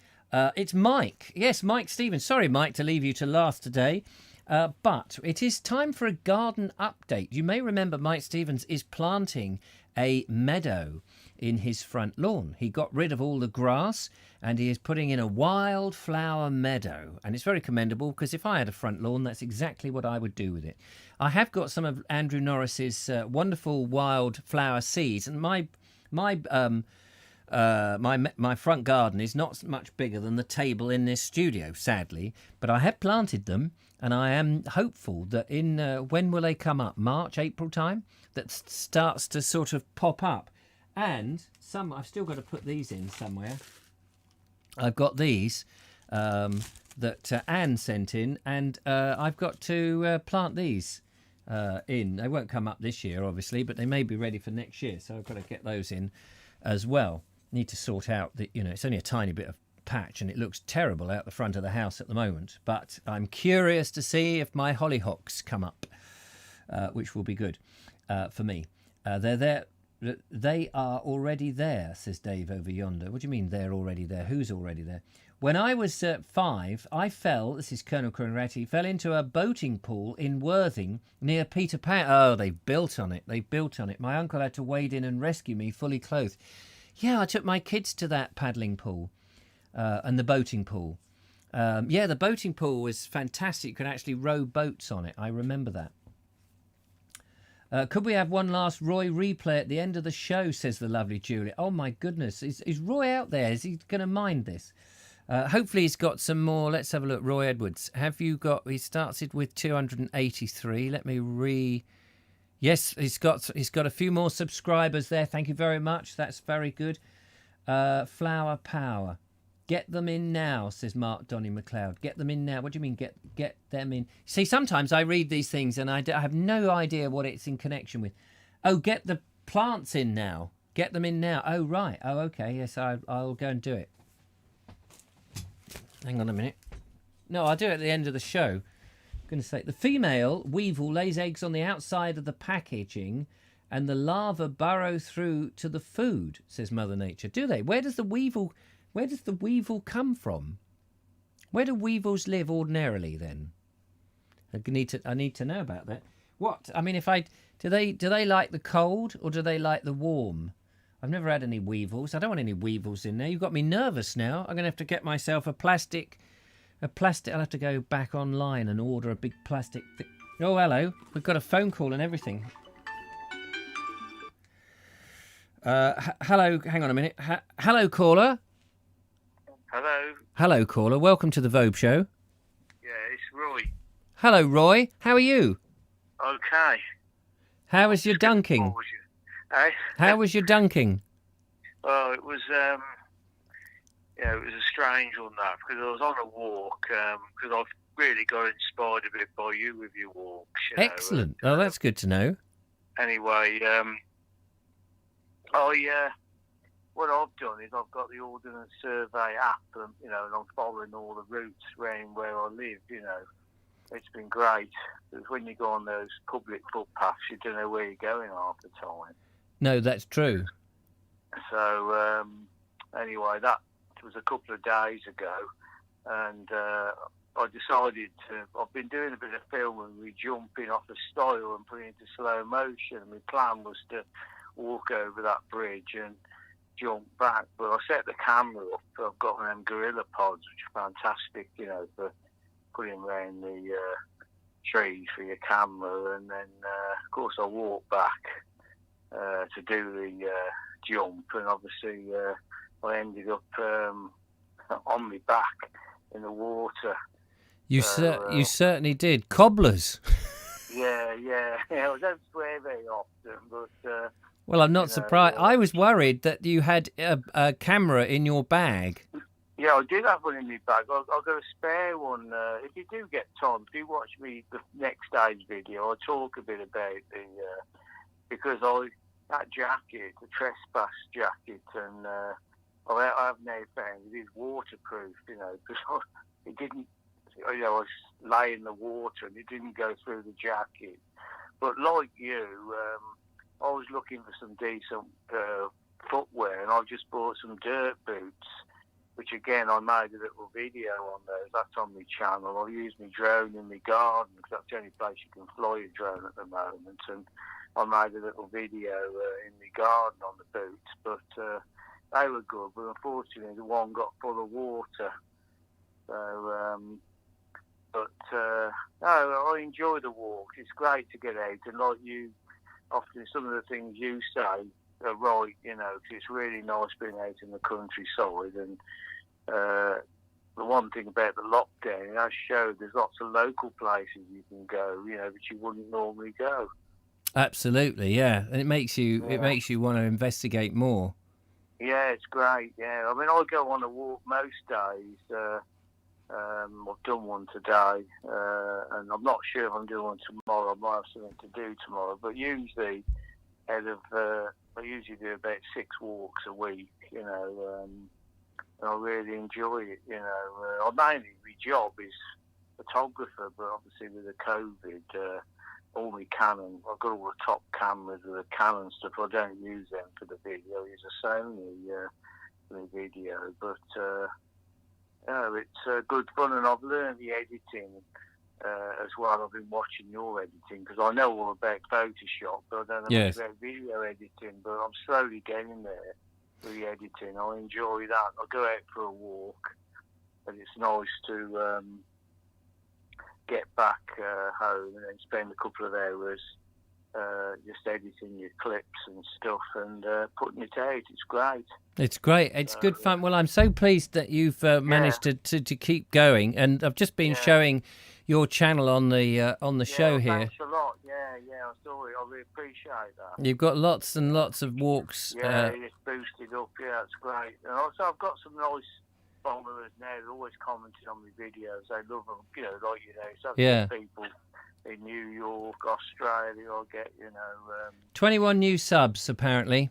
It's Mike. Yes, Mike Stevens. Sorry, Mike, to leave you to last today. But it is time for a garden update. You may remember Mike Stevens is planting a meadow in his front lawn. He got rid of all the grass and he is putting in a wildflower meadow. And it's very commendable because if I had a front lawn, that's exactly what I would do with it. I have got some of Andrew Norris's wonderful wildflower seeds, and my front garden is not much bigger than the table in this studio, sadly, but I have planted them, and I am hopeful that in when will they come up? March, April time, that starts to sort of pop up. And I've still got to put these in somewhere. I've got these that Anne sent in, and I've got to plant these in. They won't come up this year, obviously, but they may be ready for next year, so I've got to get those in as well. Need to sort out it's only a tiny bit of patch and it looks terrible out the front of the house at the moment, but I'm curious to see if my hollyhocks come up, which will be good for me. They're there. They are already there, says Dave over yonder. What do you mean they're already there? Who's already there? When I was 5, I this is Colonel Cronretti, fell into a boating pool in Worthing near Peter Pan. Oh, they built on it. My uncle had to wade in and rescue me fully clothed. Yeah, I took my kids to that paddling pool and the boating pool. The boating pool was fantastic. You could actually row boats on it. I remember that. Could we have one last Roy replay at the end of the show, says the lovely Julia. Oh, my goodness. Is Roy out there? Is he going to mind this? Hopefully he's got some more. Let's have a look. Roy Edwards. Have you got... He started with 283. Let me Yes, he's got a few more subscribers there. Thank you very much. That's very good. Flower Power. Get them in now, says Mark Donny McLeod. Get them in now. What do you mean get them in? See, sometimes I read these things and I have no idea what it's in connection with. Oh, get the plants in now. Get them in now. Oh, right. Oh, okay. Yes, I'll go and do it. Hang on a minute. No, I'll do it at the end of the show. I'm going to say the female weevil lays eggs on the outside of the packaging and the larvae burrow through to the food, says Mother Nature. Do they? Where does the weevil come from? Where do weevils live ordinarily then? I need to know about that. What? I mean, do they like the cold or do they like the warm? I've never had any weevils. I don't want any weevils in there. You've got me nervous now. I'm going to have to get myself a plastic. I'll have to go back online and order a big plastic thing. Oh, hello. We've got a phone call and everything. Hello. Hang on a minute. Hello, caller. Hello, caller. Welcome to the Vobes Show. Yeah, it's Roy. Hello, Roy. How are you? Okay. How was your dunking? How was your dunking? Well, it was it was a strange one that, because I was on a walk, because I've really got inspired a bit by you with your walks. Excellent. Oh, that's good to know. Anyway, what I've done is I've got the Ordnance Survey app, and I'm following all the routes around where I live. It's been great, because when you go on those public footpaths, you don't know where you're going half the time. No, that's true. So anyway, that was a couple of days ago, and I decided I've been doing a bit of filming with jumping off a stile and putting it into slow motion. My plan was to walk over that bridge and jump back, but I set the camera up. I've got them gorilla pods, which are fantastic, you know, for putting around the trees for your camera. And then, of course, I walked back to do the jump, and obviously I ended up on my back in the water. You certainly did. Cobblers. Yeah. I don't swear very often, but... well, I'm not surprised. I was worried that you had a camera in your bag. Yeah, I did have one in my bag. I've got a spare one. If you do get time, do watch the next day's video. I talk a bit about because that jacket, the trespass jacket, and I have now found it is waterproof, you know, because it didn't, you know, I was laying in the water and it didn't go through the jacket. But like you, I was looking for some decent footwear, and I just bought some dirt boots, which again I made a little video on those. That's on my channel. I use my drone in my garden because that's the only place you can fly a drone at the moment, and I made a little video in my garden on the boots, but they were good, but unfortunately the one got full of water. So, no, I enjoy the walk. It's great to get out, and like you, often some of the things you say are right, you know, 'cause it's really nice being out in the countryside. And the one thing about the lockdown, it has showed there's lots of local places you can go, you know, that you wouldn't normally go. Absolutely, yeah, and it makes you want to investigate more. Yeah, it's great. Yeah, I mean, I go on a walk most days. I've done one today, and I'm not sure if I'm doing one tomorrow. I might have something to do tomorrow, but usually, I usually do about 6 walks a week. You know, and I really enjoy it. You know, my job is photographer, but obviously with the COVID, all my Canon, I've got all the top cameras with the Canon stuff. I don't use them for the video. I use a Sony for the video, but it's good fun, and I've learned the editing as well. I've been watching your editing because I know all about Photoshop, but I don't know much about video editing. But I'm slowly getting there with the editing. I enjoy that. I go out for a walk, and it's nice to get back home and then spend a couple of hours just editing your clips and stuff and putting it out. It's great. It's great. It's good fun. Well, I'm so pleased that you've managed to keep going, and I've just been showing your channel on the show here. Thanks a lot. Yeah, I saw it. I really appreciate that. You've got lots and lots of walks. Yeah, it's boosted up. Yeah, it's great. And also, I've got some nice followers now. They're always commenting on my videos. They love them, you know, like you know. So people in New York, Australia, I get, you know. 21 new subs, apparently.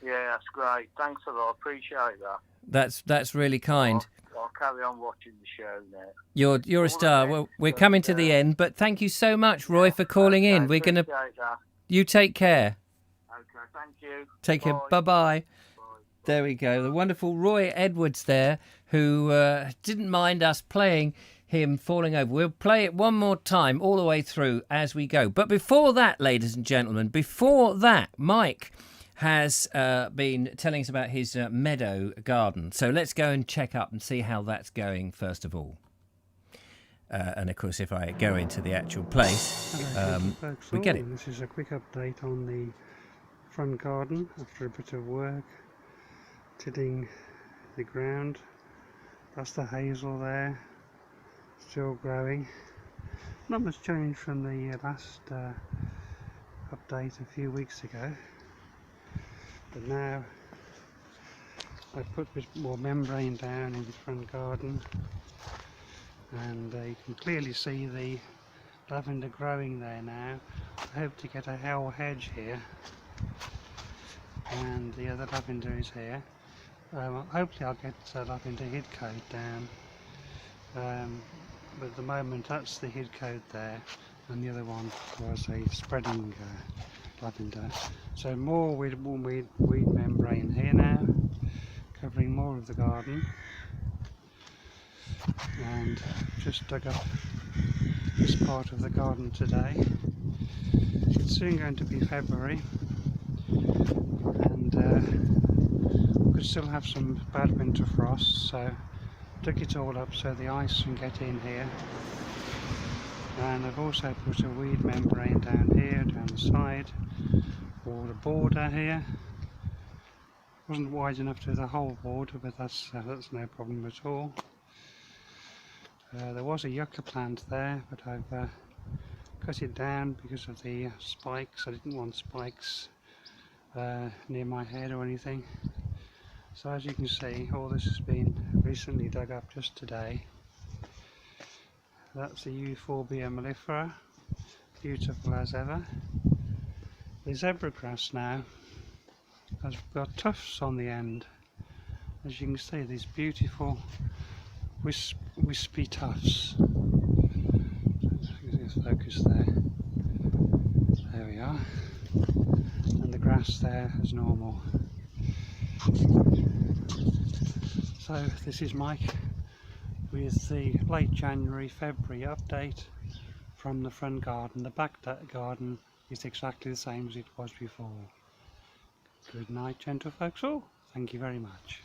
Yeah, that's great. Thanks a lot. I appreciate that. That's really kind. I'll carry on watching the show now. You're a star. Well, we're coming to the end, but thank you so much, Roy, for calling in. We're gonna. You take care. Okay, thank you. Take care. Bye-bye. There we go. The wonderful Roy Edwards there, who didn't mind us playing him falling over. We'll play it one more time all the way through as we go. But before that, ladies and gentlemen, Mike has been telling us about his meadow garden. So let's go and check up and see how that's going first of all. And of course, if I go into the actual place, we get it. This is a quick update on the front garden after a bit of work, tilling the ground. That's the hazel there, still growing. Not much change from the last update a few weeks ago. But now I put a bit more membrane down in the front garden, and you can clearly see the lavender growing there now. I hope to get a whole hedge here, and the other lavender is here. Hopefully I'll get lavender head coat down, but at the moment that's the head coat there, and the other one was a spreading lavender. So more weed membrane here now, covering more of the garden. and just dug up this part of the garden today. It's soon going to be February, and we could still have some bad winter frosts, so dug it all up so the ice can get in here. And I've also put a weed membrane down here, down the side, or the border here. Wasn't wide enough to the whole border, but that's no problem at all. There was a yucca plant there, but I've cut it down because of the spikes. I didn't want spikes near my head or anything. So as you can see, all this has been recently dug up just today. That's the Euphorbia mellifera, beautiful as ever. The zebra grass now has got tufts on the end. As you can see, these beautiful wispy tufts. Just focus there. There we are. And the grass there as normal. So this is Mike with the late January, February update from the front garden. The back garden is exactly the same as it was before. Good night, gentlefolks all. Thank you very much.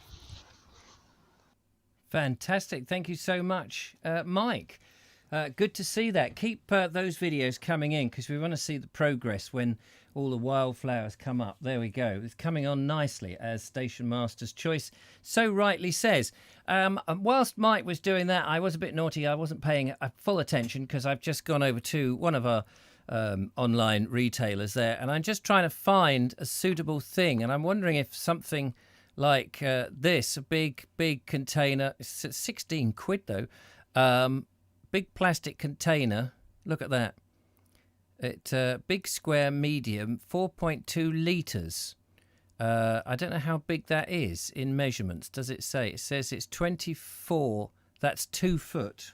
Fantastic. Thank you so much, Mike. Good to see that. Keep those videos coming in, because we want to see the progress when all the wildflowers come up. There we go. It's coming on nicely, as Station Master's Choice so rightly says. Whilst Mike was doing that, I was a bit naughty. I wasn't paying full attention because I've just gone over to one of our online retailers there, and I'm just trying to find a suitable thing. And I'm wondering if something like this, a big container, it's 16 quid though, big plastic container, look at that. It big square medium, 4.2 litres. I don't know how big that is in measurements. Does it say? It says it's 24. That's 2 foot.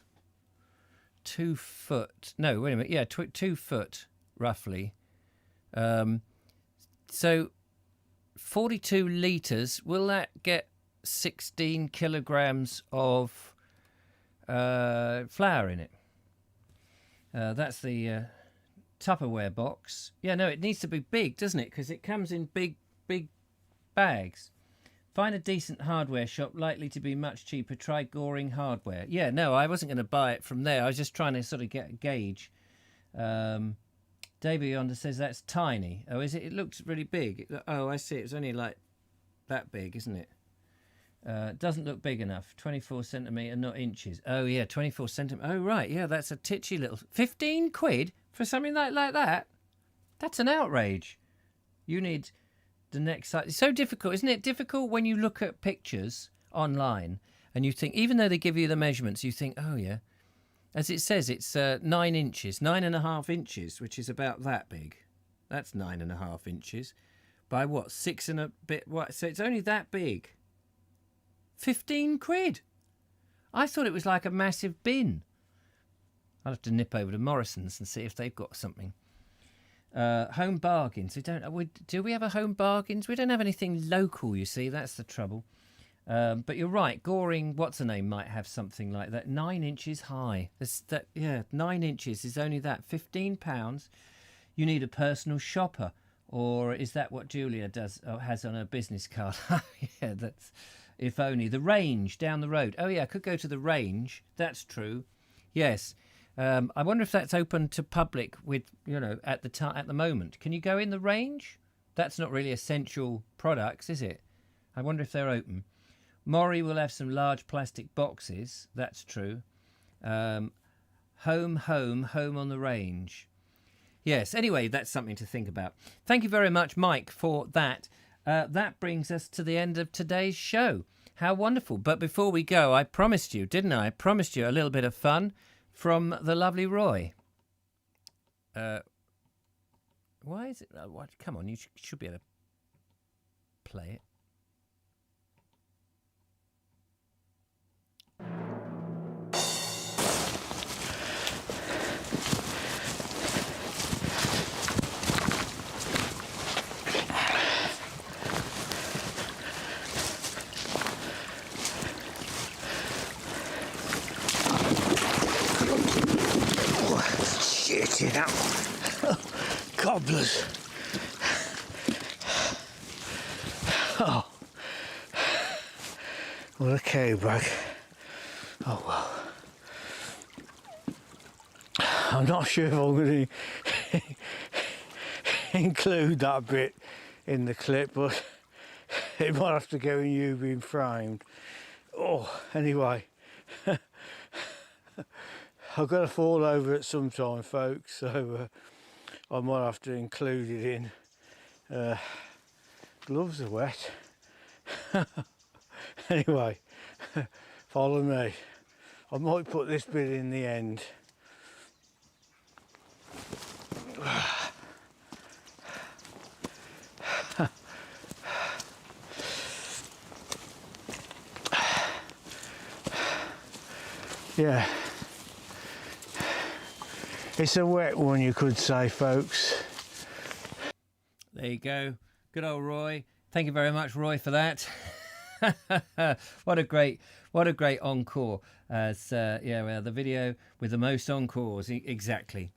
2 foot. No, wait a minute. Yeah, 2 foot roughly. So 42 litres. Will that get 16 kilograms of flour in it? That's the Tupperware box. Yeah, no, it needs to be big, doesn't it? Because it comes in big bags. Find a decent hardware shop likely to be much cheaper. Try Goring Hardware. Yeah, no, I wasn't going to buy it from there. I was just trying to sort of get a gauge. Davey Yonder says that's tiny. Oh, is it? It looks really big. Oh, I see. It's only like that big, isn't it? Doesn't look big enough. 24 centimetre, not inches. Oh, yeah, 24 centimetre. Oh, right. Yeah, that's a titchy little... 15 quid for something like that? That's an outrage. You need the next size. It's so difficult, isn't it? Difficult when you look at pictures online and you think, even though they give you the measurements, you think, oh, yeah. As it says, it's 9 inches, 9.5 inches, which is about that big. That's 9.5 inches. By what? 6 and a bit? What? So it's only that big. 15 quid. I thought it was like a massive bin. I'll have to nip over to Morrison's and see if they've got something. Home bargains. Do we have a home bargains? We don't have anything local, you see. That's the trouble. But you're right. Goring, what's the name, might have something like that. 9 inches high. 9 inches is only that. £15. You need a personal shopper. Or is that what Julia does or has on her business card? Yeah, that's... If only. The Range down the road. Oh, yeah, I could go to the Range. That's true. Yes. I wonder if that's open to public with, at the moment. Can you go in the Range? That's not really essential products, is it? I wonder if they're open. Maury will have some large plastic boxes. That's true. Home on the Range. Yes, anyway, that's something to think about. Thank you very much, Mike, for that. That brings us to the end of today's show. How wonderful. But before we go, I promised you, didn't I? I promised you a little bit of fun from the lovely Roy. Why is it... come on, you should be able to play it. cobblers. Oh, what a cow bag. Oh well. I'm not sure if I'm going to include that bit in the clip, but it might have to go in you being framed. Oh, anyway. I've got to fall over at some time, folks, so I might have to include it in. Gloves are wet. Anyway, follow me. I might put this bit in the end. Yeah, it's a wet one, you could say, folks. There you go. Good old Roy. Thank you very much, Roy, for that. What a great encore. Yeah, the video with the most encores. Exactly.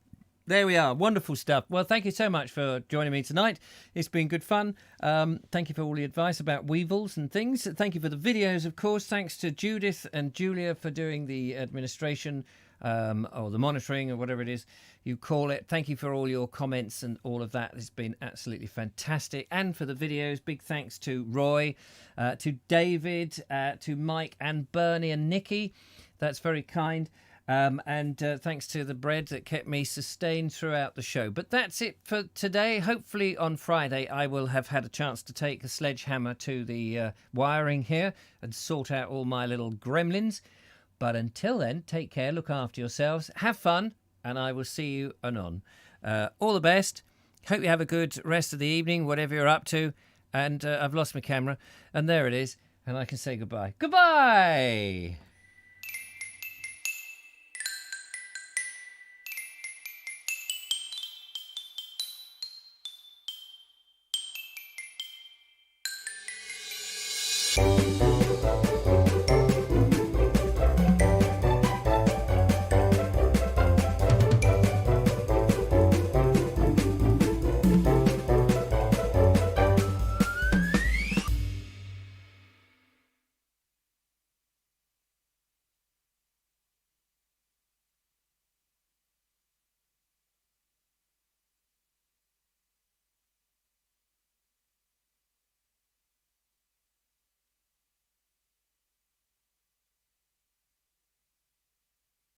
There we are. Wonderful stuff. Well, thank you so much for joining me tonight. It's been good fun. Thank you for all the advice about weevils and things. Thank you for the videos, of course. Thanks to Judith and Julia for doing the administration or the monitoring or whatever it is you call it. Thank you for all your comments and all of that. It's been absolutely fantastic. And for the videos, big thanks to Roy, to David, to Mike and Bernie and Nikki. That's very kind. And thanks to the bread that kept me sustained throughout the show. But that's it for today. Hopefully on Friday I will have had a chance to take a sledgehammer to the wiring here and sort out all my little gremlins. But until then, take care, look after yourselves, have fun, and I will see you anon. All the best. Hope you have a good rest of the evening, whatever you're up to. And I've lost my camera. And there it is. And I can say goodbye. Goodbye!